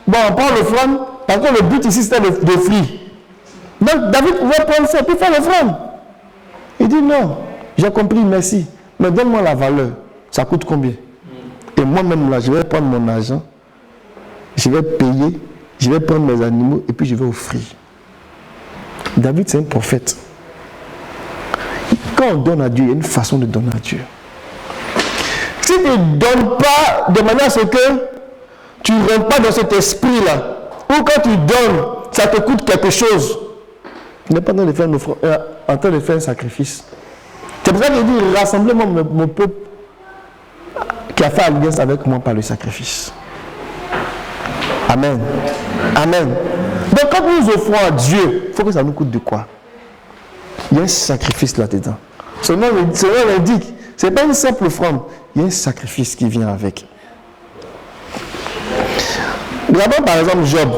Bon, on prend l'offrande, parce que le but ici c'était d'offrir. Donc David pouvait prendre ça, puis faire l'offrande. Il dit, non, j'ai compris, merci, mais donne-moi la valeur. Ça coûte combien? Et moi-même là, je vais prendre mon argent, je vais payer, je vais prendre mes animaux, et puis je vais offrir. David, c'est un prophète. Quand on donne à Dieu, il y a une façon de donner à Dieu. Si tu ne donnes pas de manière à ce que tu ne rentres pas dans cet esprit-là, ou quand tu donnes, ça te coûte quelque chose, tu n'es pas en train de faire en train de faire un sacrifice. C'est pour ça qu'il dit, rassemblez-moi mon peuple qui a fait alliance avec moi par le sacrifice. Amen. Amen. Donc quand nous offrons à Dieu, il faut que ça nous coûte de quoi? Il y a un sacrifice là-dedans. Son nom l'indique. Ce n'est pas une simple offrande. Il y a un sacrifice qui vient avec. Regardons par exemple Job.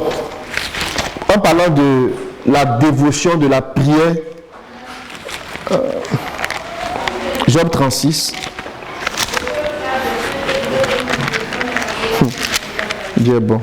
En parlant de la dévotion, de la prière. Job 36. Dieu est bon.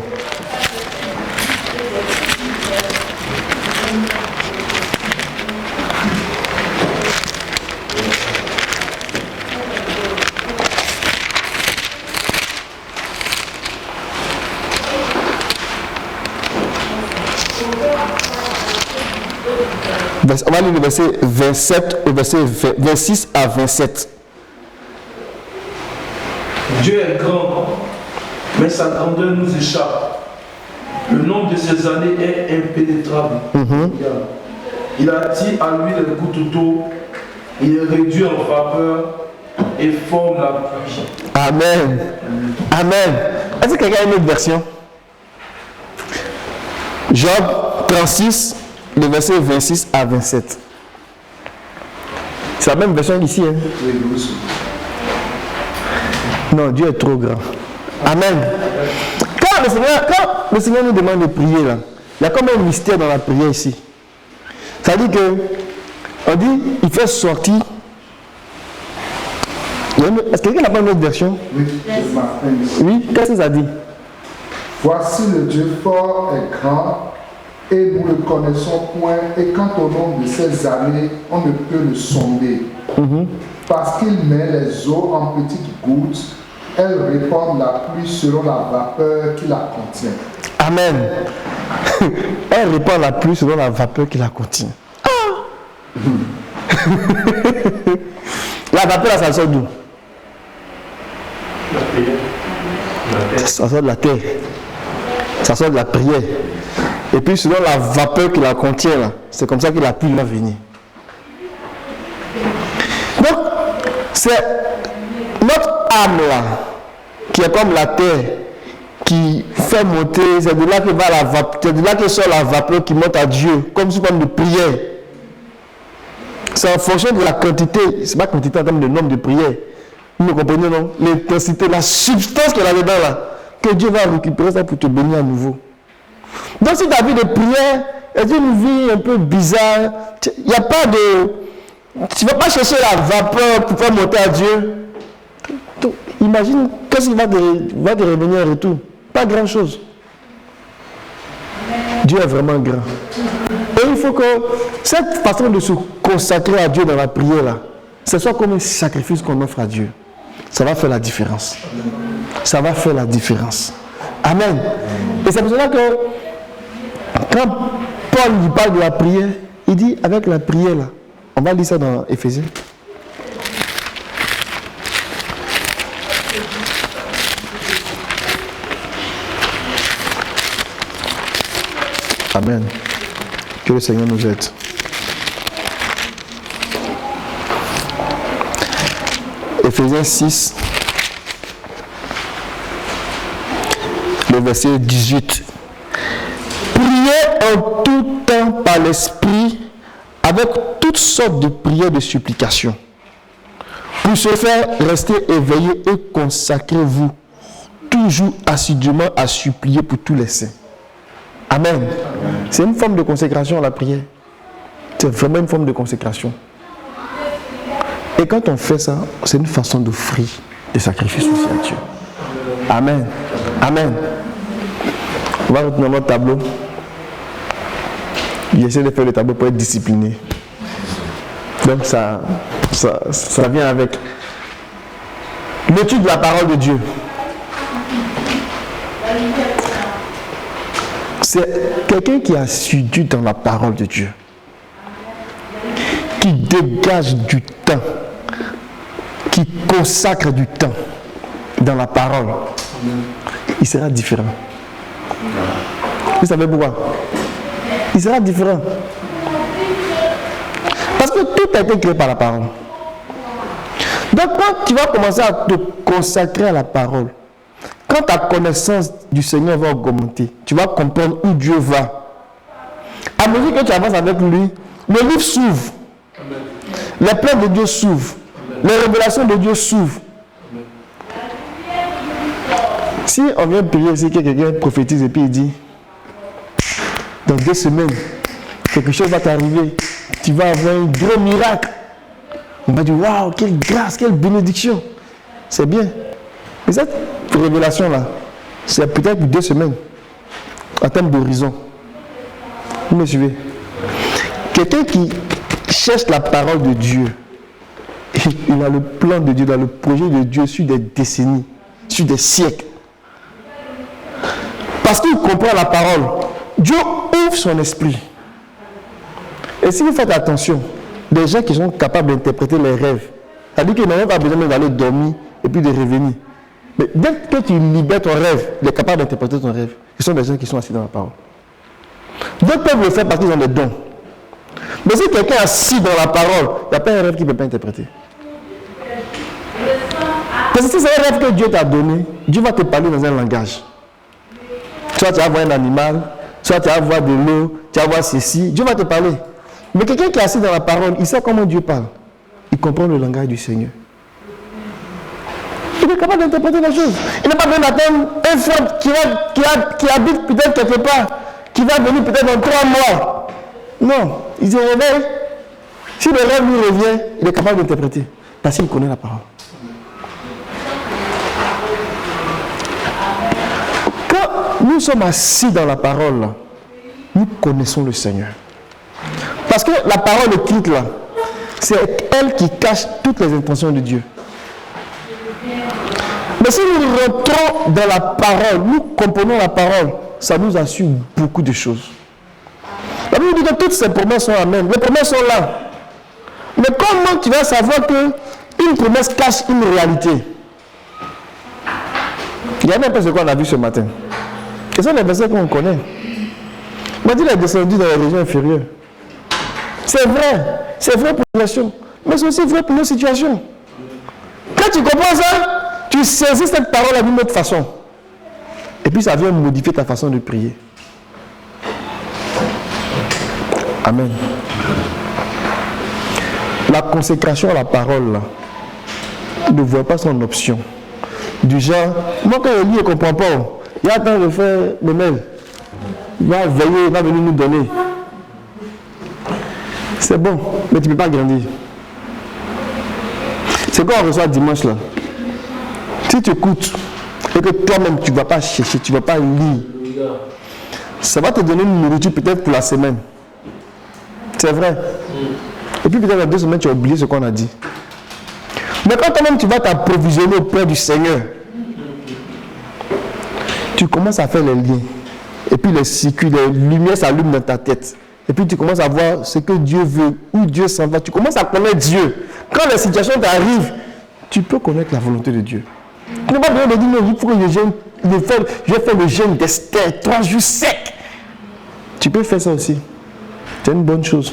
On va lire le verset 27 au verset 26 à 27.
Dieu est grand, mais sa grandeur nous échappe. Le nombre de ses années est impénétrable. Il attire à lui les gouttes d'eau, il est réduit en vapeur et forme la pluie.
Amen. Amen. Est-ce que quelqu'un a une autre version? Job 36, le verset 26 à 27. C'est la même version ici. Hein? Non, Dieu est trop grand. Amen. Quand le Seigneur nous demande de prier, là, il y a comme un mystère dans la prière ici. Ça dit que, on dit, il fait sortir. Est-ce que quelqu'un n'a pas une autre version? Oui, qu'est-ce que ça dit?
Voici le Dieu fort et grand, et nous le connaissons point, et quant au nombre de ses années, on ne peut le sonder. Parce qu'il met les eaux en petites gouttes, elles répandent la pluie selon la vapeur qui la contient.
Amen. Elle répand la pluie selon la vapeur qui la contient. La vapeur, ça sort d'où? Ça sort de la terre. Ça sort de la prière. Et puis selon la vapeur qui la contient, c'est comme ça que la pluie va venir. Donc, c'est notre âme là, qui est comme la terre, qui fait monter, c'est de là que va la vapeur, c'est de là que sort la vapeur qui monte à Dieu, comme sous forme de prière. C'est en fonction de la quantité, c'est pas quantité en termes de nombre de prières. Vous me comprenez, non? L'intensité, la substance qu'il y a dedans là, que Dieu va récupérer ça pour te bénir à nouveau. Donc si ta vie de prière est une vie un peu bizarre, il n'y a pas de... Tu ne vas pas chercher la vapeur pour faire monter à Dieu. Donc, imagine qu'est-ce qu'il va te revenir en retour. Pas grand-chose. Dieu est vraiment grand. Et il faut que cette façon de se consacrer à Dieu dans la prière là, ce soit comme un sacrifice qu'on offre à Dieu. Ça va faire la différence. Ça va faire la différence. Amen. Et c'est pour cela que quand Paul lui parle de la prière, il dit avec la prière là, on va lire ça dans Éphésiens. Amen. Que le Seigneur nous aide. Éphésiens 6, le verset 18. Priez en tout temps par l'Esprit avec toutes sortes de prières de supplication. Pour ce faire, restez éveillés et consacrez-vous toujours assidûment à supplier pour tous les saints. Amen. C'est une forme de consécration la prière. C'est vraiment une forme de consécration. Et quand on fait ça, c'est une façon d'offrir des sacrifices aussi à Dieu. Amen. Amen. On va retourner notre tableau. J'essaie de faire le tableau pour être discipliné. Donc ça vient avec l'étude de la parole de Dieu. C'est quelqu'un qui est assidu dans la parole de Dieu, qui dégage du temps, qui consacre du temps dans la parole, il sera différent. Vous savez pourquoi? Il sera différent. Parce que tout a été créé par la parole. Donc quand tu vas commencer à te consacrer à la parole, quand ta connaissance du Seigneur va augmenter, tu vas comprendre où Dieu va. À mesure que tu avances avec lui, le livre s'ouvre. Les plans de Dieu s'ouvrent. Les révélations de Dieu s'ouvrent. Si on vient prier ici, que quelqu'un prophétise et puis il dit, dans 2 semaines, quelque chose va t'arriver, tu vas avoir un gros miracle. On va dire, waouh, quelle grâce, quelle bénédiction. C'est bien. Mais cette révélation-là, c'est peut-être pour 2 semaines, en termes d'horizon. Vous me suivez? Quelqu'un qui cherche la parole de Dieu, il a le plan de Dieu, il a le projet de Dieu sur des décennies, sur des siècles. Parce qu'il comprend la parole, Dieu ouvre son esprit. Et si vous faites attention, des gens qui sont capables d'interpréter les rêves, c'est-à-dire qu'ils n'ont même pas besoin d'aller dormir et puis de revenir. Mais dès que tu libères ton rêve, il est capable d'interpréter ton rêve. Ce sont des gens qui sont assis dans la parole. D'autres peuvent le faire parce qu'ils ont des dons. Mais si quelqu'un est assis dans la parole, il n'y a pas un rêve qu'il ne peut pas interpréter. Parce que si c'est un rêve que Dieu t'a donné, Dieu va te parler dans un langage. Soit tu vas voir un animal, soit tu vas voir de l'eau, tu vas voir ceci, Dieu va te parler. Mais quelqu'un qui est assis dans la parole, il sait comment Dieu parle. Il comprend le langage du Seigneur. Il est capable d'interpréter les choses. Il n'a pas besoin d'attendre un frère qui habite peut-être quelque part, qui va venir peut-être dans 3 mois. Non, il se réveille. Si le rêve lui revient, il est capable d'interpréter. Parce qu'il connaît la parole. Quand nous sommes assis dans la parole, là, nous connaissons le Seigneur. Parce que la parole écrite là, c'est elle qui cache toutes les intentions de Dieu. Mais si nous rentrons dans la parole, nous comprenons la parole, ça nous assure beaucoup de choses. La Bible dit que toutes ces promesses sont amen. Les promesses sont là. Mais comment tu vas savoir qu'une promesse cache une réalité? Il y a un peu ce qu'on a vu ce matin. Ce sont les versets qu'on connaît. On dit qu'il est descendu dans les régions inférieures. C'est vrai pour les nations, mais c'est aussi vrai pour nos situations. Quand tu comprends ça, tu saisis cette parole d'une autre façon. Et puis ça vient modifier ta façon de prier. Amen. La consécration à la parole, là, ne voit pas son option. Du genre, moi quand je lis, je ne comprends pas. Il y a temps de faire le mail. Il va veiller, il va venir nous donner. C'est bon, mais tu ne peux pas grandir. C'est quoi on reçoit dimanche là. Si tu écoutes et que toi-même tu ne vas pas chercher, tu ne vas pas lire, ça va te donner une nourriture peut-être pour la semaine. C'est vrai. Et puis peut-être dans 2 semaines, tu as oublié ce qu'on a dit. Mais quand toi-même tu vas t'approvisionner auprès du Seigneur, tu commences à faire les liens. Et puis les circuits, les lumières s'allument dans ta tête. Et puis tu commences à voir ce que Dieu veut, où Dieu s'en va. Tu commences à connaître Dieu. Quand les situations t'arrivent, tu peux connaître la volonté de Dieu. Tu n'as pas besoin de dire, non, il faut que je vais faire le jeûne d'Esther, 3 jours secs. Tu peux faire ça aussi. C'est une bonne chose.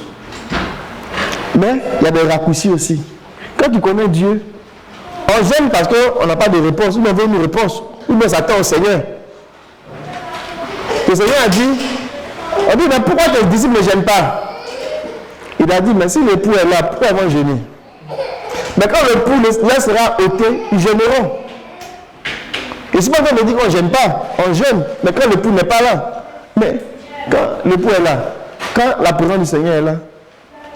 Mais il y a des raccourcis aussi. Quand tu connais Dieu, on jeûne parce qu'on n'a pas de réponse. Ou on veut une réponse. Ou on s'attend au Seigneur. Le Seigneur a dit, on dit, mais pourquoi tes disciples ne gênent pas? Il a dit, mais si l'époux est là, pourquoi ils vont gêner? Mais quand l'époux sera ôté, ils gêneront. Et c'est pas qu'on me dit qu'on ne gêne pas, on gêne, mais quand l'époux n'est pas là. Mais quand l'époux est là, quand la présence du Seigneur est là,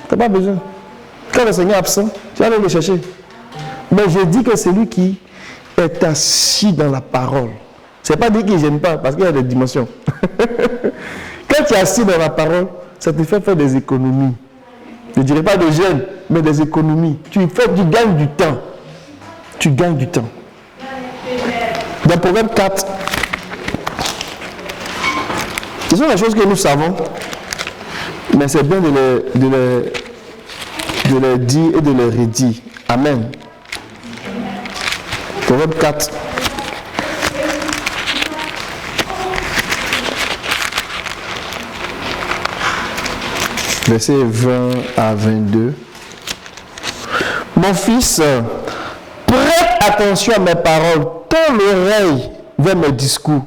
tu n'as pas besoin. Quand le Seigneur est absent, tu vas aller le chercher. Mais je dis que celui qui est assis dans la parole, ce n'est pas dire qu'il ne gêne pas, parce qu'il y a des dimensions. Quand tu es assis dans la parole, ça te fait faire des économies. Je ne dirais pas de gêne, mais des économies. Tu gagnes du temps. Tu gagnes du temps. Dans Proverbe 4, ce sont les choses que nous savons, mais c'est bien de les dire et de les redire. Amen. Proverbe 4. versets 20 à 22. Mon fils, prête attention à mes paroles, tends l'oreille vers mes discours,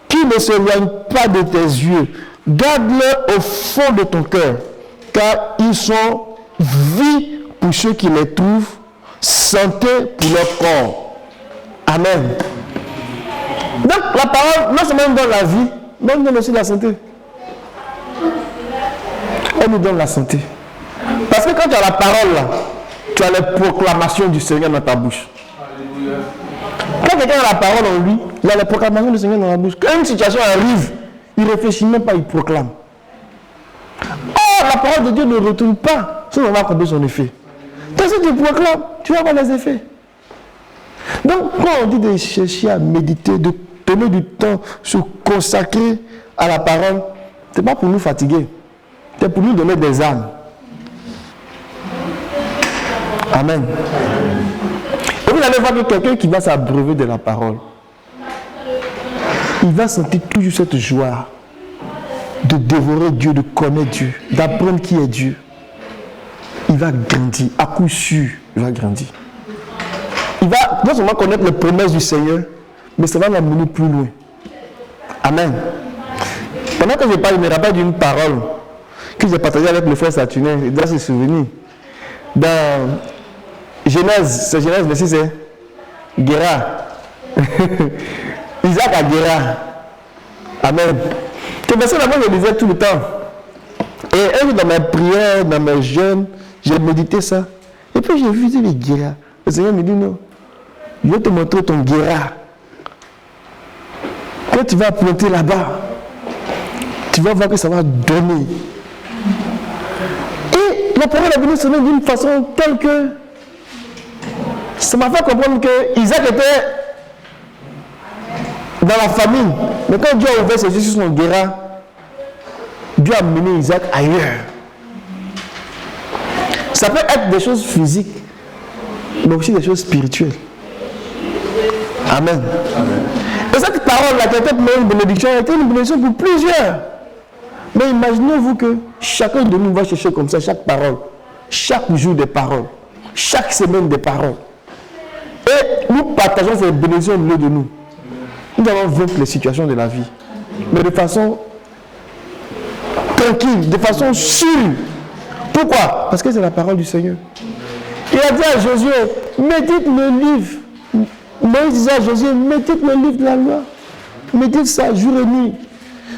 qui ne s'éloignent pas de tes yeux, garde-les au fond de ton cœur, car ils sont vie pour ceux qui les trouvent, santé pour leur corps. Amen. Donc la parole, non seulement donne la vie, mais elle donne aussi la santé. Elle nous donne la santé. Parce que quand tu as la parole là, tu as les proclamations du Seigneur dans ta bouche. Alléluia. Quand quelqu'un a la parole en lui, il a les proclamations du Seigneur dans la bouche. Quand une situation arrive, il ne réfléchit même pas, il proclame. Or, la parole de Dieu ne retourne pas sans avoir accompli son effet. Quand tu proclames, tu vas avoir les effets. Donc, quand on dit de chercher à méditer, de donner du temps, se consacrer à la parole, ce n'est pas pour nous fatiguer, c'est pour nous donner des âmes. Amen. Et vous allez voir que quelqu'un qui va s'abreuver de la parole, il va sentir toujours cette joie de dévorer Dieu, de connaître Dieu, d'apprendre qui est Dieu. Il va grandir, à coup sûr, il va grandir. Il va non seulement connaître les promesses du Seigneur, mais ça va l'amener plus loin. Amen. Pendant que je parle, je me rappelle d'une parole que j'ai partagée avec le frère Saturnin, il doit se souvenir. Dans Genèse, c'est Genèse, mais si c'est Guéra. Isaac a Guéra. Amen. Que verset là-bas, je lisais tout le temps. Et un jour dans mes prières, dans mes jeûnes, j'ai médité ça. Et puis j'ai vu les Guéra. Le Seigneur me dit non. Je vais te montrer ton Guéra. Quand tu vas planter là-bas, tu vas voir que ça va donner. Et la parole est venue se d'une façon telle que ça m'a fait comprendre que Isaac était dans la famine. Mais quand Dieu a ouvert ses yeux sur son Guéra, Dieu a mené Isaac ailleurs. Ça peut être des choses physiques, mais aussi des choses spirituelles. Amen. Amen. Et cette parole-là, qui était une bénédiction, était une bénédiction pour plusieurs. Mais imaginez-vous que chacun de nous va chercher comme ça chaque parole, chaque jour des paroles, chaque semaine des paroles. Et nous partageons ces bénédictions au milieu de nous. Nous allons vaincre les situations de la vie, mais de façon tranquille, de façon sûre. Pourquoi? Parce que c'est la parole du Seigneur. Il a dit à Josué, médite le livre. Moïse disait à Josué, médite le livre de la loi. Médite ça jour et nuit.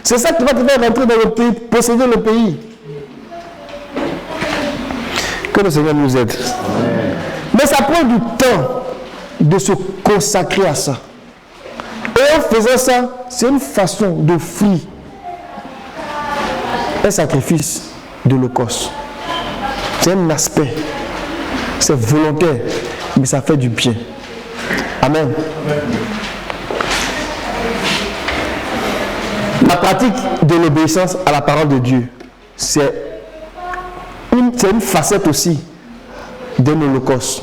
C'est ça qui va te faire rentrer dans le pays, posséder le pays. Que le Seigneur nous aide. Mais ça prend du temps de se consacrer à ça. Et en faisant ça, c'est une façon d'offrir un sacrifice de l'Holocauste. C'est un aspect. C'est volontaire, mais ça fait du bien. Amen. La pratique de l'obéissance à la parole de Dieu, c'est une facette aussi d'un holocauste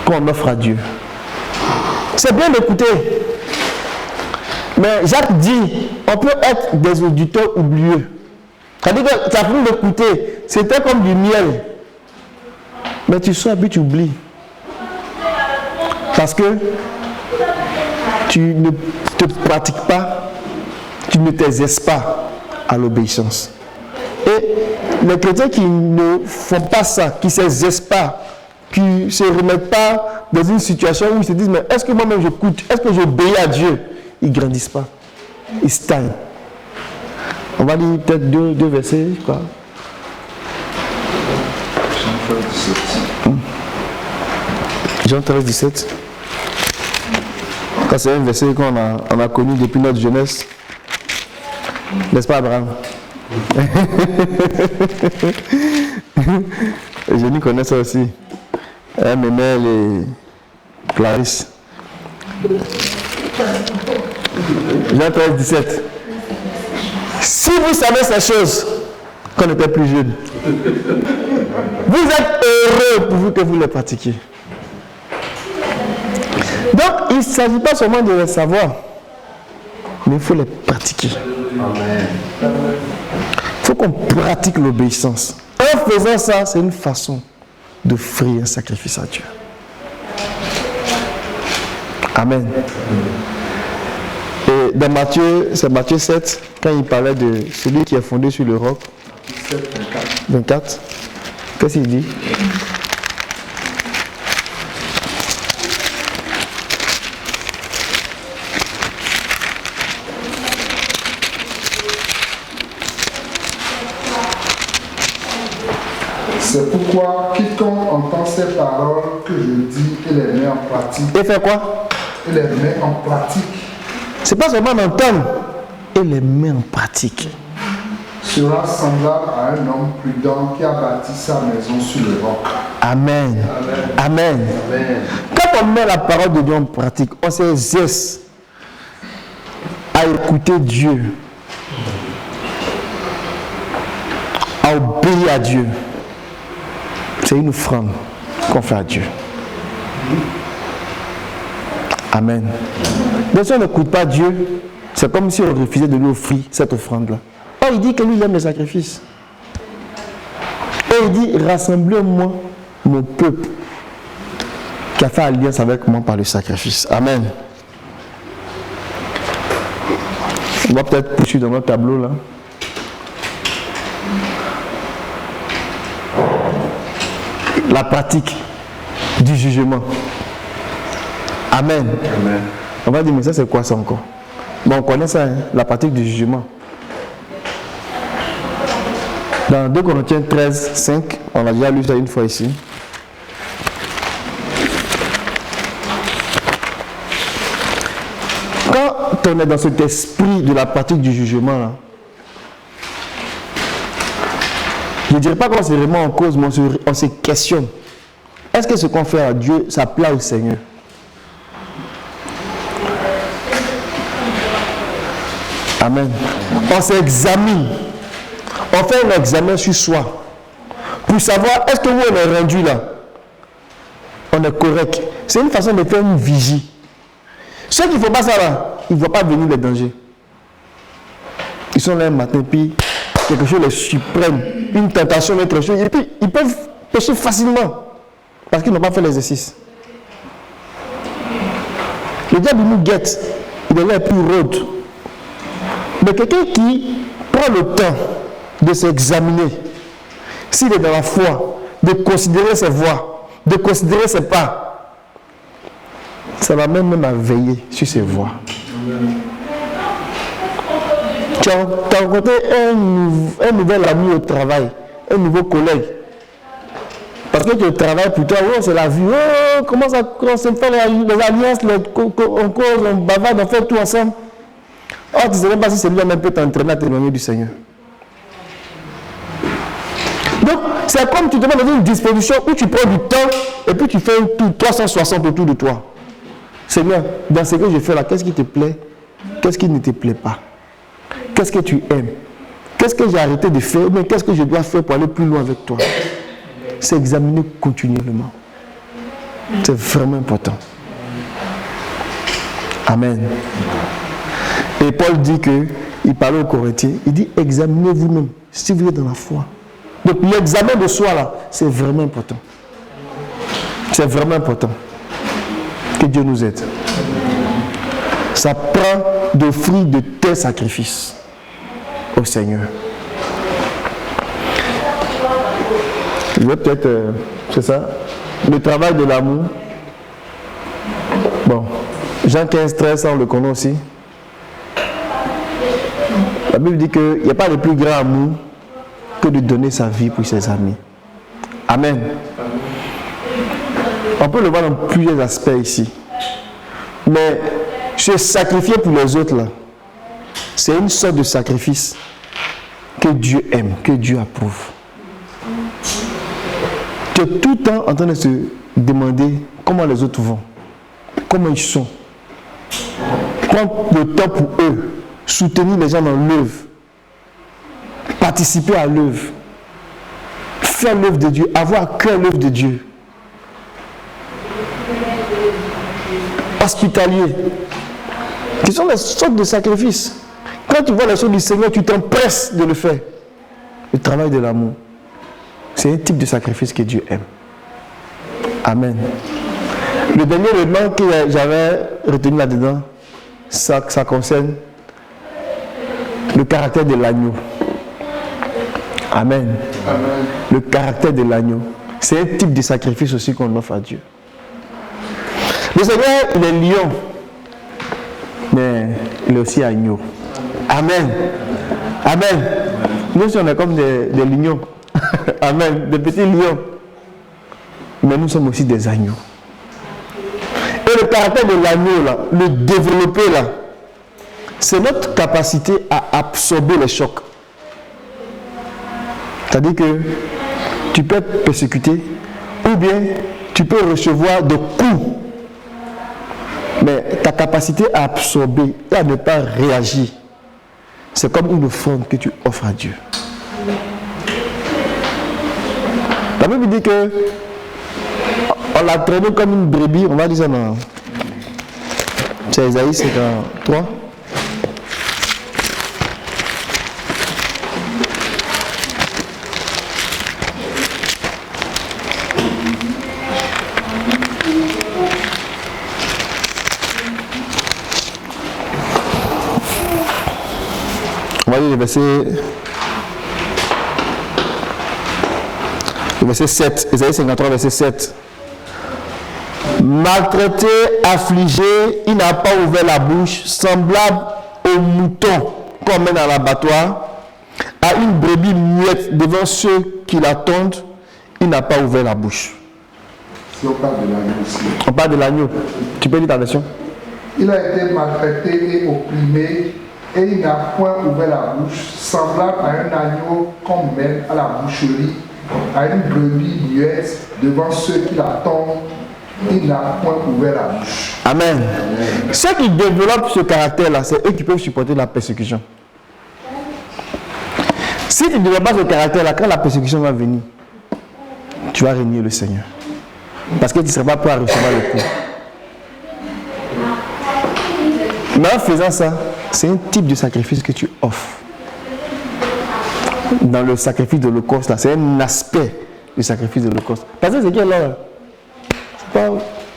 qu'on offre à Dieu. C'est bien d'écouter, mais Jacques dit, on peut être des auditeurs oublieux. C'est-à-dire que tu as voulu l'écouter, c'était comme du miel, mais tu sors et puis tu oublies. Parce que tu ne te pratiques pas, tu ne t'exerces pas à l'obéissance. Et les chrétiens qui ne font pas ça, qui ne s'exercent pas, qui ne se remettent pas dans une situation où ils se disent, mais est-ce que moi-même j'écoute, est-ce que j'obéis à Dieu? Ils ne grandissent pas. Ils stagnent. On va lire peut-être deux versets, quoi. Jean 13, 17. C'est un verset qu'on a connu depuis notre jeunesse. N'est-ce pas, Abraham? Je n'y connais ça aussi. Mémel et Clarisse. Jean 13, 17. Si vous savez ces choses, quand on était plus jeune, vous êtes heureux pour vous que vous les pratiquiez. Donc, il ne s'agit pas seulement de les savoir, mais il faut les pratiquer. Amen. faut qu'on pratique l'obéissance. En faisant ça, c'est une façon d'offrir un sacrifice à Dieu. Amen. Et dans Matthieu, c'est Matthieu 7, quand il parlait de celui qui est fondé sur le roc. 24. Qu'est-ce qu'il dit?
C'est pourquoi quiconque entend ces paroles que je dis et les met en pratique.
Et fait quoi?
Et les met en pratique.
C'est pas seulement d'entendre, et les met en pratique.
Sera semblable à un homme prudent qui a bâti sa maison sur le roc.
Amen. Amen. Amen. Quand on met la parole de Dieu en pratique, on s'exerce à écouter Dieu, à obéir à Dieu. C'est une offrande qu'on fait à Dieu. Amen. Donc si on n'écoute pas Dieu, c'est comme si on refusait de lui offrir cette offrande-là. Oh, il dit que lui, il aime les sacrifices. Et il dit, rassemblez-moi mon peuple qui a fait alliance avec moi par le sacrifice. Amen. On va peut-être poursuivre dans notre tableau là. La pratique du jugement. Amen. Amen. On va dire, mais ça c'est quoi ça encore? Bon, on connaît ça, hein, la pratique du jugement. Dans 2 Corinthiens 13, 5, on a déjà lu ça une fois ici. Quand on est dans cet esprit de la pratique du jugement, là, je ne dirais pas qu'on se remet en cause, mais on se questionne. Est-ce que ce qu'on fait à Dieu, ça plaît au Seigneur? Amen. On s'examine. On fait un examen sur soi. Pour savoir, est-ce que où on est rendu là? On est correct. C'est une façon de faire une vigie. Ceux qui ne font pas ça là, ils ne voient pas venir les dangers. Ils sont là un matin, puis quelque chose les surprenne, une tentation, autre chose, et puis ils peuvent pécher facilement parce qu'ils n'ont pas fait l'exercice. Le diable nous guette, il est là plus rôde. Mais quelqu'un qui prend le temps de s'examiner, s'il est dans la foi, de considérer ses voies, de considérer ses pas, ça va même à veiller sur ses voies. Tu as rencontré un nouvel ami au travail, un nouveau collègue. Parce que tu travailles pour toi, oh, c'est la vie, oh, comment ça, on se fait les alliances, on cause, on bavarde, on fait tout ensemble. Oh, tu ne sais même pas si c'est lui-même peut t'entraîner à t'éloigner du Seigneur. Donc, c'est comme tu te mets dans une disposition où tu prends du temps et puis tu fais un tour 360 autour de toi. Seigneur, dans ce que je fais là, qu'est-ce qui te plaît? Qu'est-ce qui ne te plaît pas? Qu'est-ce que tu aimes? Qu'est-ce que j'ai arrêté de faire? Mais qu'est-ce que je dois faire pour aller plus loin avec toi? C'est examiner continuellement. C'est vraiment important. Amen. Et Paul dit que, il parlait aux Corinthiens, il dit examinez vous-même si vous êtes dans la foi. Donc l'examen de soi là, c'est vraiment important. C'est vraiment important. Que Dieu nous aide. Ça prend d'offrir de tels sacrifices au Seigneur. Je vais peut-être, c'est ça, le travail de l'amour. Bon, Jean 15, 13, ça on le connaît aussi. La Bible dit qu'il n'y a pas de plus grand amour que de donner sa vie pour ses amis. Amen. On peut le voir dans plusieurs aspects ici. Mais se sacrifier pour les autres, là, c'est une sorte de sacrifice que Dieu aime, que Dieu approuve. Tu es tout le temps en train de se demander comment les autres vont, comment ils sont. Prendre le temps pour eux, soutenir les gens dans l'œuvre, participer à l'œuvre, faire l'œuvre de Dieu, avoir à cœur l'œuvre de Dieu. Hospitalier. Ce sont des sortes de sacrifices. Quand tu vois les choses du Seigneur, tu t'empresses de le faire. Le travail de l'amour. C'est un type de sacrifice que Dieu aime. Amen. Le dernier élément que j'avais retenu là-dedans, ça concerne le caractère de l'agneau. Amen.
Amen.
Le caractère de l'agneau. C'est un type de sacrifice aussi qu'on offre à Dieu. Le Seigneur, il est lion, mais il est aussi agneau. Amen. Amen. Nous, on est comme des lions. Amen. Des petits lions. Mais nous sommes aussi des agneaux. Et le caractère de l'agneau, là, le développer, là, c'est notre capacité à absorber les chocs. C'est-à-dire que tu peux être persécuté ou bien tu peux recevoir des coups. Mais ta capacité à absorber et à ne pas réagir, c'est comme une offrande que tu offres à Dieu. La Bible dit que on l'a traîné comme une brebis, on va dire ça dans... C'est Isaïe 53. On va lire le verset 7, Isaïe 53, verset 7. Maltraité, affligé, il n'a pas ouvert la bouche, semblable au mouton qu'on met dans l'abattoir, à une brebis muette devant ceux qui l'attendent, il n'a pas ouvert la bouche.
Si on parle de l'agneau aussi.
On parle de l'agneau. Tu peux lire ta version?
Il a été maltraité et opprimé, et il n'a point ouvert la bouche, semblable à un agneau qu'on mène à la boucherie, à une brebis muette devant ceux qui l'attendent, il n'a point ouvert la bouche.
Amen. Ceux qui développent ce caractère-là, c'est eux qui peuvent supporter la persécution. Si tu ne développes pas ce caractère-là, quand la persécution va venir, tu vas régner le Seigneur. Parce que tu ne seras pas prêt à recevoir le coup. Mais en faisant ça, c'est un type de sacrifice que tu offres. Dans le sacrifice de l'Holocauste, là, c'est un aspect du sacrifice de l'Holocauste. Parce que c'est qui là?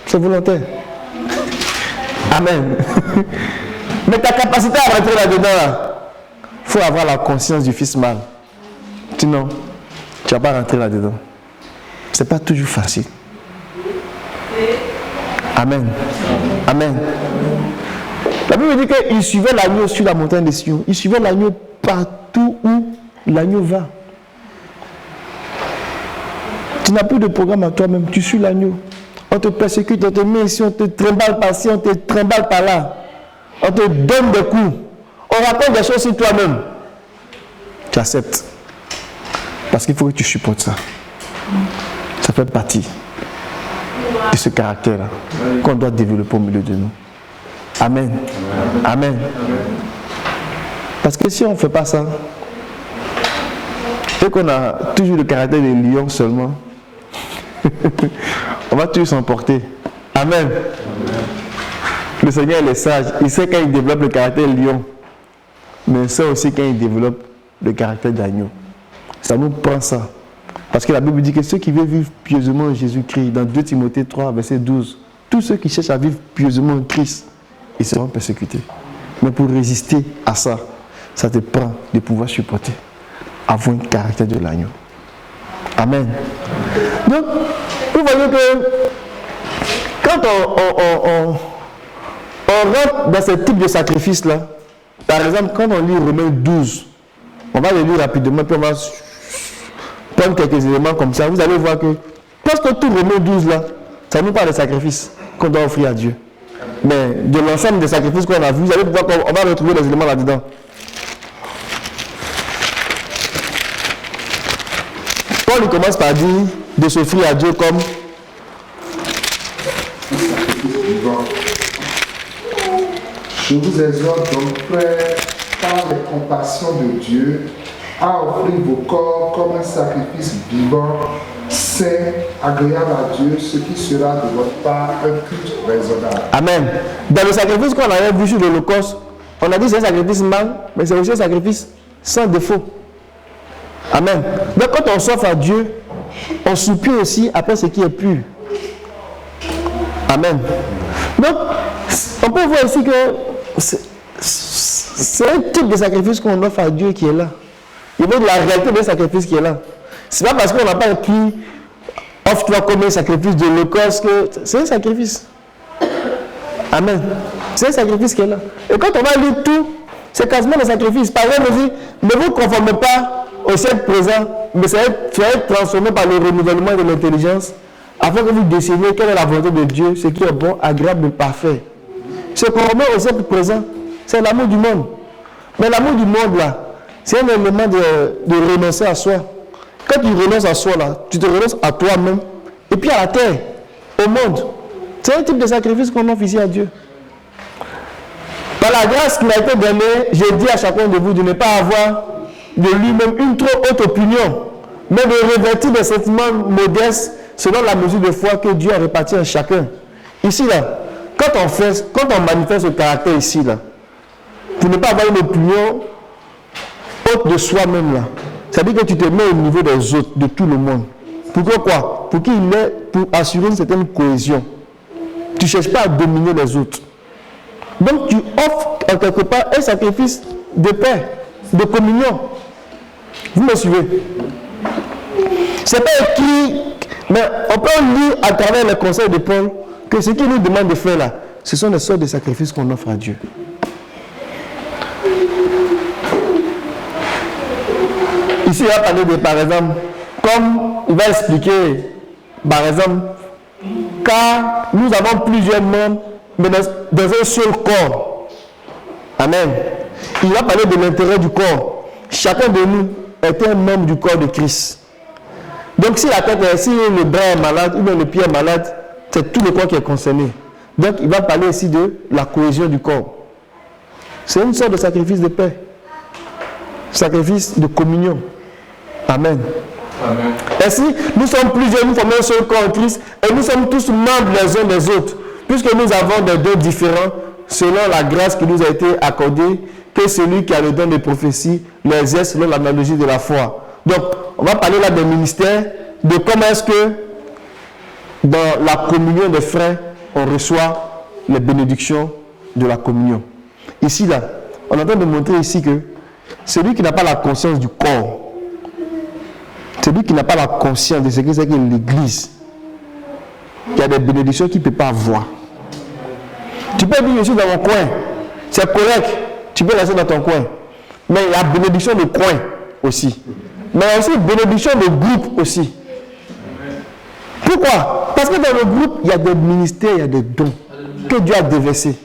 C'est volontaire. Amen. Mais ta capacité à rentrer là-dedans, il faut avoir la conscience du fils mâle. Sinon, tu ne vas pas rentrer là-dedans. Ce n'est pas toujours facile. Amen. Amen. La Bible dit qu'il suivait l'agneau sur la montagne de Sion. Il suivait l'agneau partout où l'agneau va. Tu n'as plus de programme à toi-même. Tu suis l'agneau. On te persécute, on te met ici, on te trimballe par-ci, on te trimballe par-là. On te donne des coups. On raconte des choses sur toi-même. Tu acceptes. Parce qu'il faut que tu supportes ça. Ça fait partie de ce caractère-là qu'on doit développer au milieu de nous. Amen. Amen. Parce que si on ne fait pas ça, et qu'on a toujours le caractère des lions seulement, on va toujours s'emporter. Amen. Le Seigneur il est sage. Il sait quand il développe le caractère lion, mais il sait aussi quand il développe le caractère d'agneau. Ça nous prend ça. Parce que la Bible dit que ceux qui veulent vivre pieusement en Jésus-Christ, dans 2 Timothée 3, verset 12, tous ceux qui cherchent à vivre pieusement en Christ, ils seront persécutés. Mais pour résister à ça, ça te prend de pouvoir supporter, avoir un caractère de l'agneau. Amen. Donc, vous voyez que quand on rentre dans ce type de sacrifice-là, par exemple, quand on lit Romains 12, on va le lire rapidement, puis on va prendre quelques éléments comme ça. Vous allez voir que presque tout Romains 12 là, ça nous parle des sacrifices qu'on doit offrir à Dieu. Mais de l'ensemble des sacrifices qu'on a vus, vous allez voir qu'on va retrouver les éléments là-dedans. Paul il commence par dire de s'offrir à Dieu comme
je vous exhorte donc, frères, par les compassions de Dieu, à offrir vos corps comme un sacrifice vivant, saint, agréable à Dieu, ce qui sera de votre part un culte raisonnable.
Amen. Dans le sacrifice qu'on avait vu sur l'Holocauste, on a dit que c'est un sacrifice mâle, mais c'est aussi un sacrifice sans défaut. Amen. Donc quand on s'offre à Dieu, on soupire aussi après ce qui est pur. Amen. Donc, on peut voir ici que c'est un type de sacrifice qu'on offre à Dieu qui est là. Il veut de la réalité de sacrifice qui est là. Ce n'est pas parce qu'on n'a pas écrit offre-toi comme un sacrifice de l'Holocauste que c'est un sacrifice. Amen. C'est un sacrifice qui est là. Et quand on va lire tout, c'est quasiment un sacrifice. Par exemple, on dit, ne vous conformez pas au siècle présent, mais ça va être transformé par le renouvellement de l'intelligence, afin que vous décidiez quelle est la volonté de Dieu, ce qui est bon, agréable et parfait. Se conformer au siècle présent, c'est l'amour du monde. Mais l'amour du monde, là, c'est un élément de renoncer à soi. Quand tu renonces à soi, là, tu te renonces à toi-même, et puis à la terre, au monde. C'est un type de sacrifice qu'on offre ici à Dieu. Par la grâce qui m'a été donnée, je dis à chacun de vous de ne pas avoir de lui-même une trop haute opinion, mais de revêtir des sentiments modestes selon la mesure de foi que Dieu a répartie à chacun. Ici, là, quand on manifeste ce caractère ici, là, pour ne pas avoir une opinion haute de soi-même, là, ça veut dire que tu te mets au niveau des autres, de tout le monde. Pourquoi quoi? Pour assurer une certaine cohésion. Tu ne cherches pas à dominer les autres. Donc tu offres en quelque part un sacrifice de paix, de communion. Vous me suivez? Ce n'est pas écrit, mais on peut lire à travers les conseils de Paul que ce qu'il nous demande de faire là, ce sont les sortes de sacrifices qu'on offre à Dieu. Ici, il va parler de, par exemple, comme il va expliquer, par exemple, car nous avons plusieurs membres, mais dans un seul corps. Amen. Il va parler de l'intérêt du corps. Chacun de nous est un membre du corps de Christ. Donc si la tête, si le bras est malade, ou bien le pied est malade, c'est tout le corps qui est concerné. Donc il va parler ici de la cohésion du corps. C'est une sorte de sacrifice de paix. Sacrifice de communion. Amen. Amen. Ainsi, nous sommes plusieurs, nous formons un seul corps en Christ, et nous sommes tous membres les uns des autres, puisque nous avons des dons différents, selon la grâce qui nous a été accordée, que celui qui a le don de prophétie les est selon l'analogie de la foi. Donc, on va parler là des ministères, de comment est-ce que dans la communion des frères, on reçoit les bénédictions de la communion. Ici, là, on est en train de montrer ici que celui qui n'a pas la conscience du corps, celui qui n'a pas la conscience de ce que c'est que l'Église, il y a des bénédictions qu'il ne peut pas avoir. Tu peux dire, je suis dans mon coin, c'est correct, tu peux rester dans ton coin. Mais il y a bénédiction de coin aussi. Mais il y a aussi bénédiction de groupe aussi. Pourquoi? Parce que dans le groupe, il y a des ministères, il y a des dons que Dieu a déversés.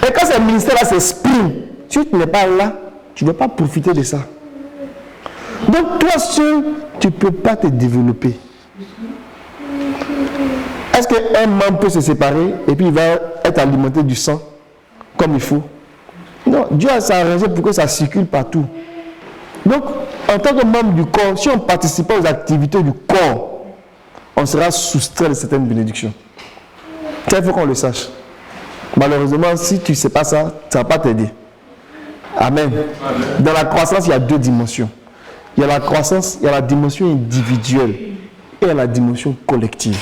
Et quand ces ministères-là s'expriment, si tu n'es pas là, tu ne vas pas profiter de ça. Donc toi seul, tu ne peux pas te développer. Est-ce qu'un membre peut se séparer et puis il va être alimenté du sang comme il faut? Non, Dieu a arrangé pour que ça circule partout. Donc, en tant que membre du corps, si on ne participe pas aux activités du corps, on sera soustrait de certaines bénédictions. Ça, il faut qu'on le sache. Malheureusement, si tu ne sais pas ça, ça ne va pas t'aider. Amen. Dans la croissance, il y a deux dimensions. Il y a la croissance, il y a la dimension individuelle et il y a la dimension collective.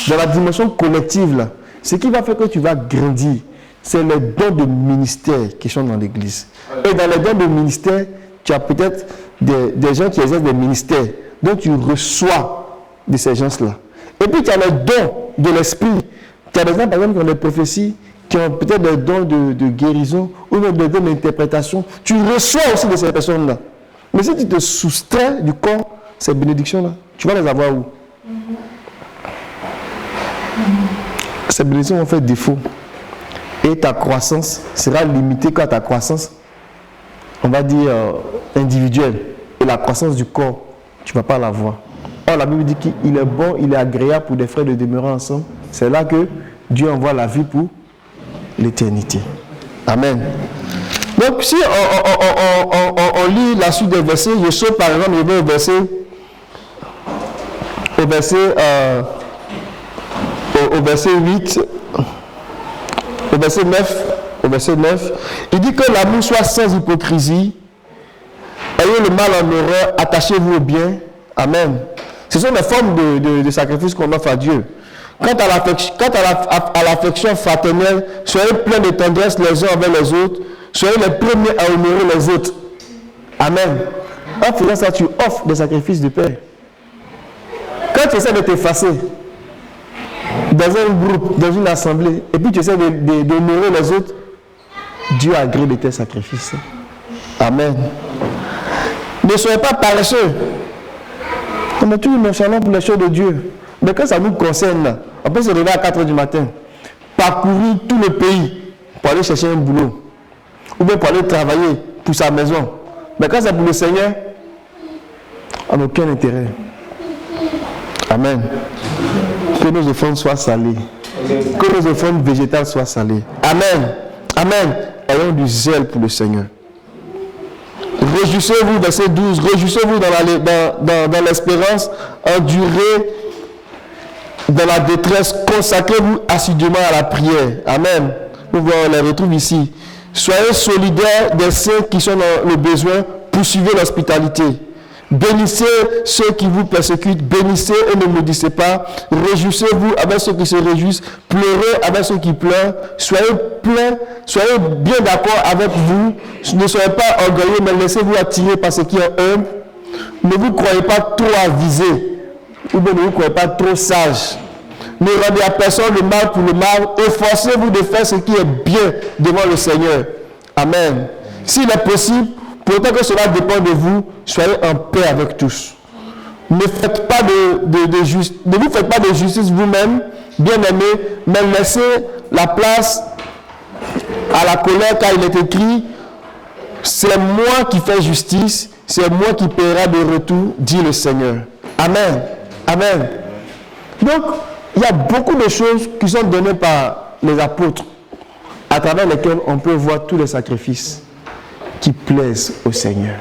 Dans la dimension collective, là, ce qui va faire que tu vas grandir, c'est les dons de ministère qui sont dans l'église. Et dans les dons de ministère, tu as peut-être des gens qui exercent des ministères, donc tu reçois de ces gens-là. Et puis tu as les dons de l'esprit. Tu as des gens, par exemple, qui ont des prophéties, qui ont peut-être des dons de guérison ou des dons d'interprétation. Tu reçois aussi de ces personnes-là. Mais si tu te soustrais du corps, ces bénédictions-là, tu vas les avoir où? Ces bénédictions vont faire défaut. Et ta croissance sera limitée qu'à ta croissance, on va dire, individuelle. Et la croissance du corps, tu ne vas pas l'avoir. Or, la Bible dit qu'il est bon, il est agréable pour des frères de demeurer ensemble. C'est là que Dieu envoie la vie pour l'éternité. Amen. Donc, si on lit la suite des versets, je saute par exemple, je vais au verset 8, au verset 9, il dit que l'amour soit sans hypocrisie, ayez le mal en horreur, attachez-vous au bien. Amen. Ce sont des formes de sacrifices qu'on offre à Dieu. Quant à l'affection fraternelle, soyez pleins de tendresse les uns envers les autres. Soyez les premiers à honorer les autres. Amen. En faisant ça, tu offres des sacrifices de paix. Quand tu essaies de t'effacer dans un groupe, dans une assemblée, et puis tu essaies d'honorer les autres, Dieu agrée de tes sacrifices. Amen. Ne soyez pas paresseux. On est toujours nonchalant pour les choses de Dieu. Mais quand ça nous concerne, on peut se réveiller à 4 h du matin, parcourir tout le pays pour aller chercher un boulot, ou bien pour aller travailler pour sa maison. Mais quand c'est pour le Seigneur, on n'a aucun intérêt. Amen. Que nos offrandes soient salées. Que nos offrandes végétales soient salées. Amen. Amen. Ayons du zèle pour le Seigneur. Réjouissez-vous, verset 12. Réjouissez-vous dans l'espérance, endurez dans la détresse, consacrez-vous assidûment à la prière. Amen. On les retrouve ici. Soyez solidaires des saints qui sont dans le besoin, poursuivez l'hospitalité. Bénissez ceux qui vous persécutent, bénissez et ne maudissez pas. Réjouissez-vous avec ceux qui se réjouissent, pleurez avec ceux qui pleurent. Soyez pleins, soyez bien d'accord avec vous. Ne soyez pas orgueilleux, mais laissez-vous attirer par ce qui est humble. Ne vous croyez pas trop avisé, ou bien ne vous croyez pas trop sage. Ne rendez à personne le mal pour le mal. Efforcez-vous de faire ce qui est bien devant le Seigneur. Amen. S'il est possible, pourtant que cela dépend de vous, soyez en paix avec tous. Ne vous faites pas de justice vous-même, bien-aimés, mais laissez la place à la colère, car il est écrit, c'est moi qui fais justice, c'est moi qui paiera de retour, dit le Seigneur. Amen. Amen. Donc, il y a beaucoup de choses qui sont données par les apôtres, à travers lesquelles on peut voir tous les sacrifices qui plaisent au Seigneur.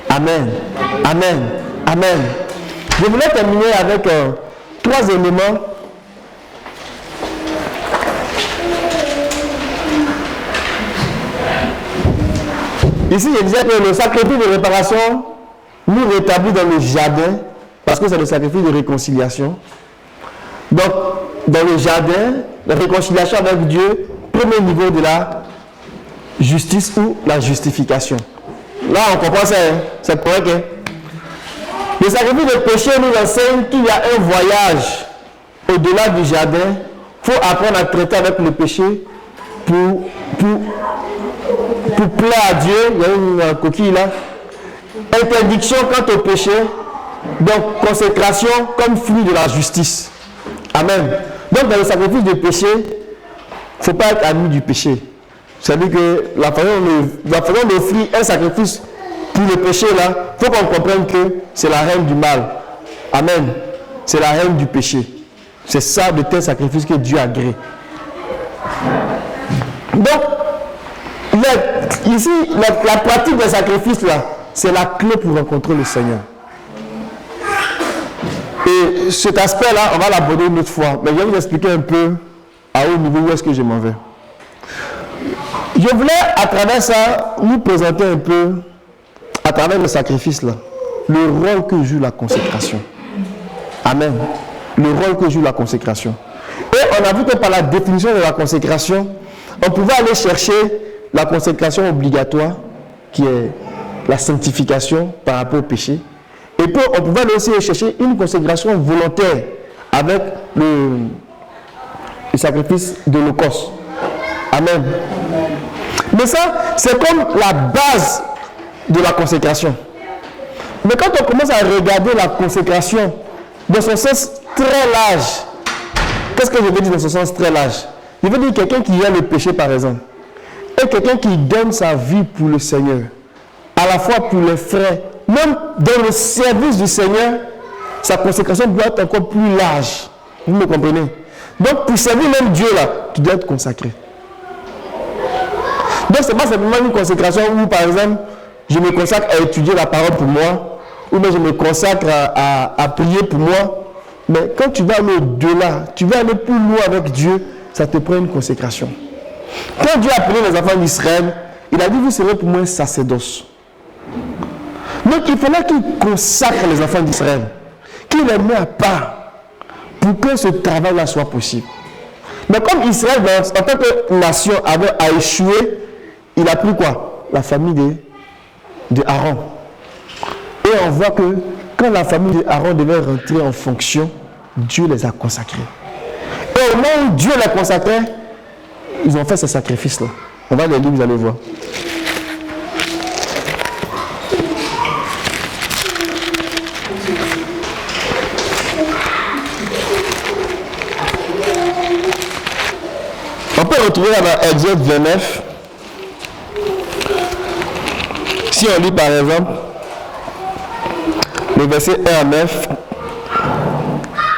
Amen. Amen. Amen. Je voulais terminer avec 3 éléments. Ici, je disais que le sacrifice de réparation nous rétablit dans le jardin, parce que c'est le sacrifice de réconciliation. Donc, dans le jardin, la réconciliation avec Dieu, premier niveau de la justice ou la justification. Là, on comprend ça, hein? C'est correct. Hein? Le sacrifice de péché nous enseigne qu'il y a un voyage au-delà du jardin. Il faut apprendre à traiter avec le péché pour plaire à Dieu. Il y a une coquille là. Interdiction quant au péché. Donc, consécration comme fruit de la justice. Amen. Donc, dans le sacrifice de péché, il ne faut pas être ami du péché. C'est-à-dire que la façon d'offrir un sacrifice pour le péché, là, il faut qu'on comprenne que c'est la reine du mal. Amen. C'est la reine du péché. C'est ça de tel sacrifice que Dieu agrée. Donc, ici, la pratique des sacrifices, là, c'est la clé pour rencontrer le Seigneur. Et cet aspect-là, on va l'aborder une autre fois. Mais je vais vous expliquer un peu à haut niveau où est-ce que je m'en vais. Je voulais, à travers ça, nous présenter un peu, à travers le sacrifice-là, le rôle que joue la consécration. Amen. Le rôle que joue la consécration. Et on a vu que par la définition de la consécration, on pouvait aller chercher la consécration obligatoire, qui est la sanctification par rapport au péché. Et puis, on pouvait aussi chercher une consécration volontaire avec le sacrifice de l'Holocauste. Amen. Mais ça, c'est comme la base de la consécration. Mais quand on commence à regarder la consécration dans son sens très large, qu'est-ce que je veux dire dans son sens très large? Je veux dire quelqu'un qui a le péché, par exemple, et quelqu'un qui donne sa vie pour le Seigneur, à la fois pour les frères, même dans le service du Seigneur, sa consécration doit être encore plus large. Vous me comprenez? Donc, pour servir même Dieu, là, tu dois être consacré. Donc, ce n'est pas simplement une consécration où, par exemple, je me consacre à étudier la parole pour moi, ou bien je me consacre à prier pour moi. Mais quand tu vas aller au-delà, tu vas aller plus loin avec Dieu, ça te prend une consécration. Quand Dieu a appelé les enfants d'Israël, il a dit, vous serez pour moi un sacerdoce. Donc il fallait qu'il consacre les enfants d'Israël, qu'il les met à part pour que ce travail-là soit possible. Mais comme Israël, en tant que nation, a échoué, il a pris quoi? La famille de Aaron. Et on voit que quand la famille de Aaron devait rentrer en fonction, Dieu les a consacrés. Et au moment où Dieu les consacrait, ils ont fait ce sacrifice-là. On va les lire, vous allez voir. On peut retrouver dans Exode 29. Si on lit par exemple le verset 1 à 9.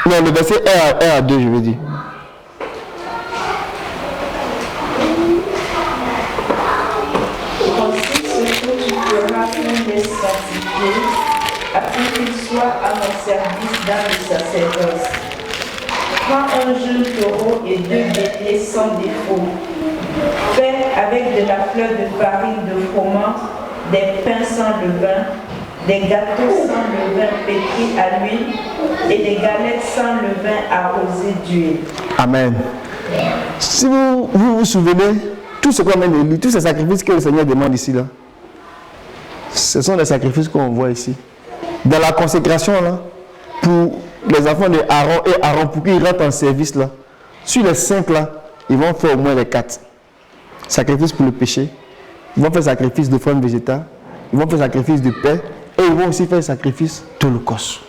Non, le verset 1 à 2, je veux dire.
Ensuite, ce que tu feras pour les sanctifier, afin qu'ils soient à mon service dans le sacerdoce. Prends un jeune taureau et 2 béliers sans défaut. Fais avec de la fleur de farine de froment, des pains sans levain, des gâteaux sans levain pétris à l'huile et des galettes sans levain arrosées d'huile.
Amen. Si vous souvenez, tout ce qu'on vient de lire, tous ces sacrifices que le Seigneur demande ici, là, ce sont des sacrifices qu'on voit ici. Dans la consécration, là, pour les enfants de Aaron et Aaron, pour qu'ils rentrent en service, là, sur les 5, là, ils vont faire au moins les 4. Sacrifice pour le péché, ils vont faire sacrifice d'offrande végétale, ils vont faire sacrifice de paix, et ils vont aussi faire sacrifice d'holocauste.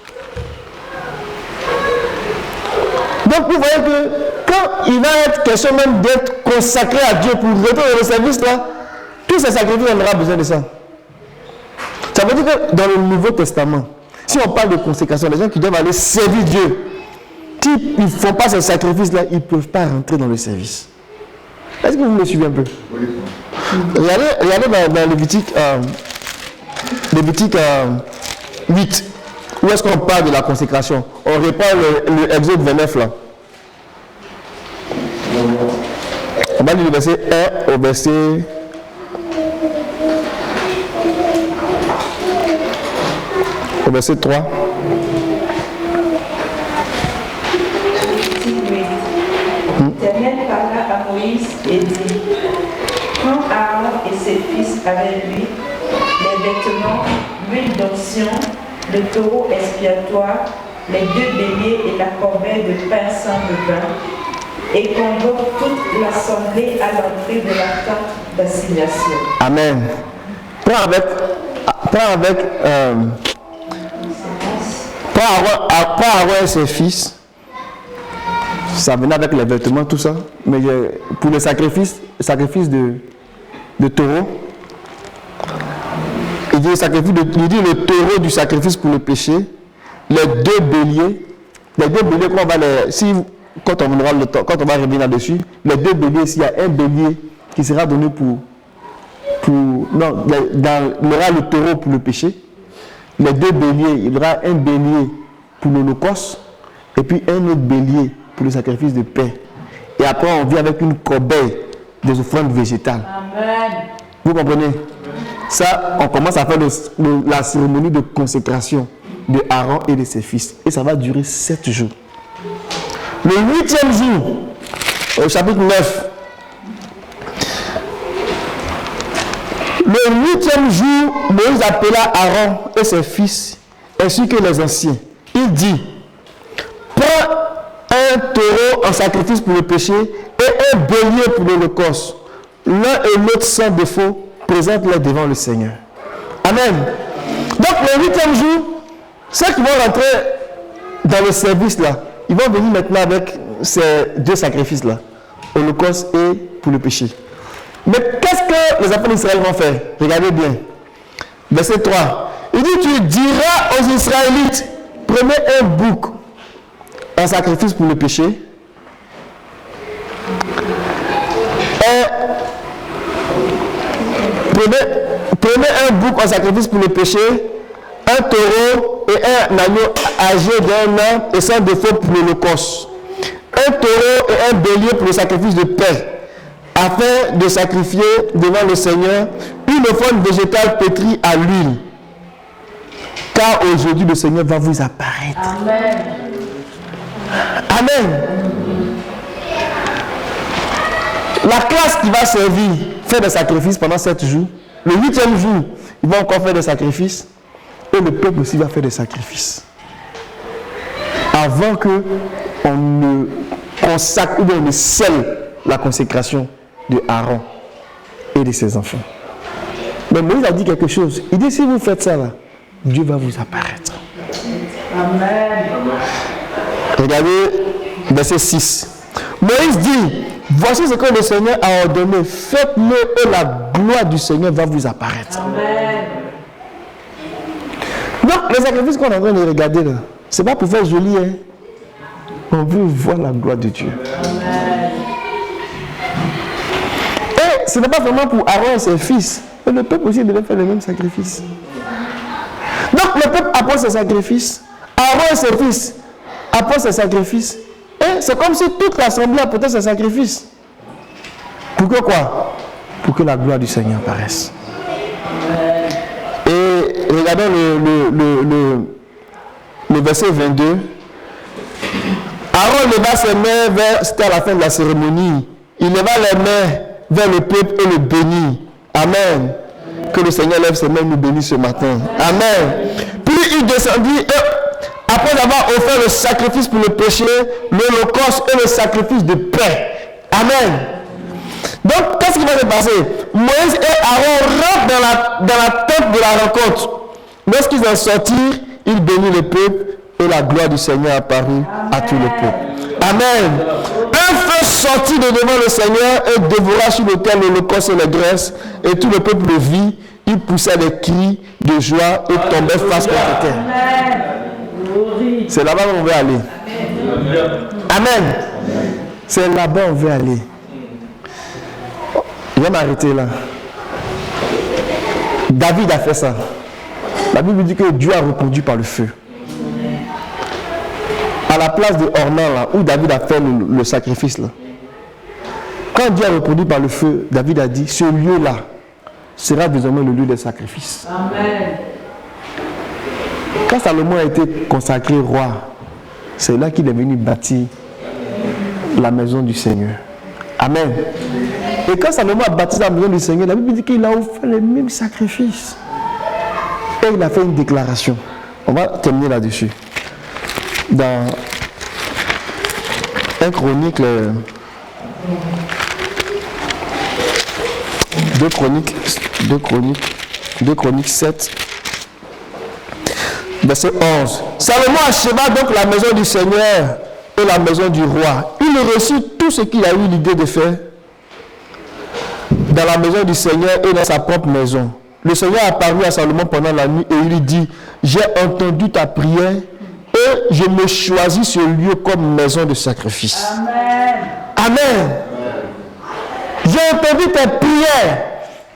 Donc vous voyez que quand il va être question même d'être consacré à Dieu pour rentrer dans le service là, tous ces sacrifices, on aura besoin de ça. Ça veut dire que dans le Nouveau Testament, si on parle de consécration, les gens qui doivent aller servir Dieu, s'ils ne font pas ces sacrifices là, ils ne peuvent pas rentrer dans le service. Est-ce que vous me suivez un peu? Oui. Regardez dans Lévitique 8, où est-ce qu'on parle de la consécration? On reprend le Exode 29 là. On va lire le verset 1 au verset... au verset 3.
L'Éternel parla à Moïse et dit: prends Aaron et ses fils avec lui, les vêtements, l'huile d'onction, le taureau expiatoire, les 2 béliers et la corbeille de pain sans levain, et convoque toute l'assemblée à l'entrée de la tente d'assignation. Amen.
Prends Aaron et ses fils. Ça venait avec les vêtements, tout ça. Mais pour le sacrifice de taureau, il dit le taureau du sacrifice pour le péché, les 2 béliers, qu'on va quand on aura le temps, quand on va revenir là-dessus, les 2 béliers, s'il y a un bélier qui sera donné il y aura le taureau pour le péché, les 2 béliers, il y aura un bélier pour l'holocauste, et puis un autre bélier pour le sacrifice de paix. Et après, on vient avec une corbeille des offrandes végétales. Amen. Vous comprenez? Ça, on commence à faire la cérémonie de consécration de Aaron et de ses fils. Et ça va durer 7 jours. Le 8e jour, au chapitre 9, le 8e jour, Moïse appela Aaron et ses fils, ainsi que les anciens. Il dit: prends un taureau en sacrifice pour le péché et un bélier pour l'holocauste. L'un et l'autre sans défaut, présente-les devant le Seigneur. Amen. Donc le 8e jour, ceux qui vont rentrer dans le service là, ils vont venir maintenant avec ces 2 sacrifices là, holocauste et pour le péché. Mais qu'est-ce que les enfants d'Israël vont faire? Regardez bien. Verset 3. Il dit: tu diras aux Israélites, prenez un bouc en sacrifice pour le péché, prenez un bouc en sacrifice pour le péché, un taureau et un agneau âgé d'1 an et sans défaut pour l'holocauste, un taureau et un bélier pour le sacrifice de paix, afin de sacrifier devant le Seigneur une offrande végétale pétrie à l'huile. Car aujourd'hui, le Seigneur va vous apparaître.
Amen.
Amen. La classe qui va servir, faire des sacrifices pendant 7 jours, le 8e jour, ils vont encore faire des sacrifices. Et le peuple aussi va faire des sacrifices. Avant que on ne consacre ou bien on ne scelle la consécration de Aaron et de ses enfants. Mais Moïse a dit quelque chose. Il dit, si vous faites ça là, Dieu va vous apparaître.
Amen.
Regardez verset 6. Moïse dit, voici ce que le Seigneur a ordonné. Faites-le et la gloire du Seigneur va vous apparaître.
Amen.
Donc, les sacrifices qu'on est en train de regarder là, ce n'est pas pour faire joli. Hein? On veut voir la gloire de Dieu.
Amen.
Et ce n'est pas vraiment pour Aaron et ses fils. Mais le peuple aussi devait faire le même sacrifice. Donc, le peuple apporte ses sacrifices. Aaron et ses fils apportent ses sacrifices. Et c'est comme si toute l'assemblée apportait ses sacrifices. Pour que quoi? Pour que la gloire du Seigneur apparaisse. Et regardons le verset 22. Aaron leva ses mains vers, c'était à la fin de la cérémonie, il leva les mains vers le peuple et le bénit. Amen. Que le Seigneur lève ses mains et nous bénisse ce matin. Amen. Puis il descendit et après avoir offert le sacrifice pour le péché, l'holocauste et le sacrifice de paix. Amen. Donc, qu'est-ce qui va se passer? Moïse et Aaron rentrent dans la tente de la rencontre. Lorsqu'ils en sortirent, ils bénissent le peuple et la gloire du Seigneur apparut à tout le peuple. Amen. Un feu sortit de devant le Seigneur et dévora sur l'autel l'holocauste et les graisses, et tout le peuple le vit. Il poussa des cris de joie et tombait face contre terre. C'est là-bas où on veut aller. Amen. C'est là-bas où on veut aller. Je vais m'arrêter là. David a fait ça. La Bible dit que Dieu a répondu par le feu. À la place de Ornan, là, où David a fait le sacrifice, là. Quand Dieu a répondu par le feu, David a dit, ce lieu-là sera désormais le lieu des sacrifices.
Amen.
Quand Salomon a été consacré roi, c'est là qu'il est venu bâtir la maison du Seigneur. Amen. Et quand Salomon a bâti la maison du Seigneur, la Bible dit qu'il a offert les mêmes sacrifices. Et il a fait une déclaration. On va terminer là-dessus. Dans 1 Chronique, 2 Chroniques 7, verset 11. Salomon acheva donc la maison du Seigneur et la maison du roi. Il reçut tout ce qu'il a eu l'idée de faire dans la maison du Seigneur et dans sa propre maison. Le Seigneur apparut à Salomon pendant la nuit et il lui dit, j'ai entendu ta prière et je me choisis ce lieu comme maison de sacrifice.
Amen.
Amen. J'ai entendu tes prières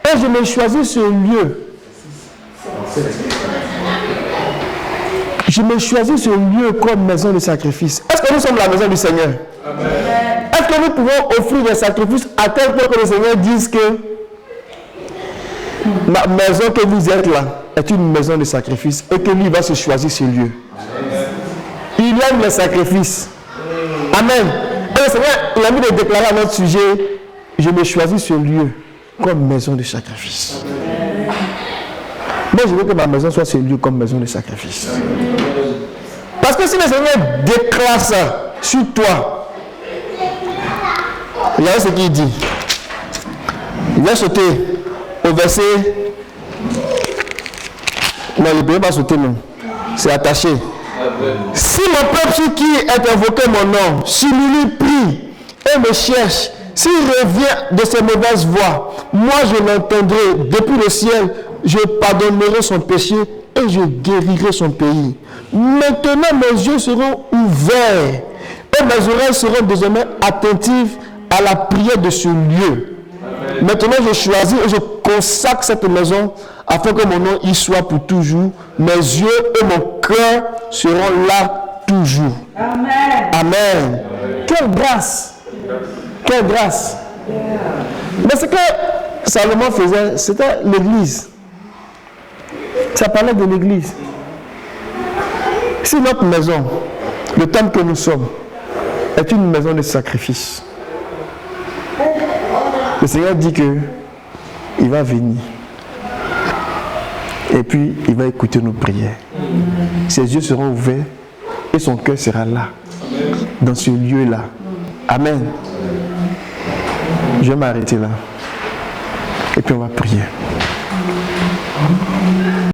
et je me choisis ce lieu. Je me choisis ce lieu comme maison de sacrifice. Est-ce que nous sommes la maison du Seigneur?
Amen.
Est-ce que nous pouvons offrir des sacrifices à tel point que le Seigneur dise que ma maison que vous êtes là est une maison de sacrifice et que lui va se choisir ce lieu? Il aime les sacrifices. Amen. Et le Seigneur, il a mis de déclarer à notre sujet, je me choisis ce lieu comme maison de sacrifice. Moi, je veux que ma maison soit ce lieu comme maison de sacrifice. Parce que si le Seigneur déclare ça sur toi, regardez ce qu'il dit. Il va sauter au verset. Non, il ne peut pas sauter, non. C'est attaché. Si mon peuple sur qui est invoqué mon nom, s'humilie, prie et me cherche, s'il revient de ses mauvaises voies, moi je l'entendrai depuis le ciel, je pardonnerai son péché et je guérirai son pays. Maintenant mes yeux seront ouverts et mes oreilles seront désormais attentives à la prière de ce lieu. Maintenant je choisis et je consacre cette maison afin que mon nom y soit pour toujours. Mes yeux et mon cœur seront là toujours.
Amen.
Amen. Quelle grâce! Quelle grâce! Mais ce que Salomon faisait, c'était l'église. Ça parlait de l'église. Si notre maison, le temple que nous sommes, est une maison de sacrifice, le Seigneur dit que il va venir. Et puis, il va écouter nos prières. Ses yeux seront ouverts et son cœur sera là, dans ce lieu-là. Amen. Je vais m'arrêter là. Et puis, on va prier.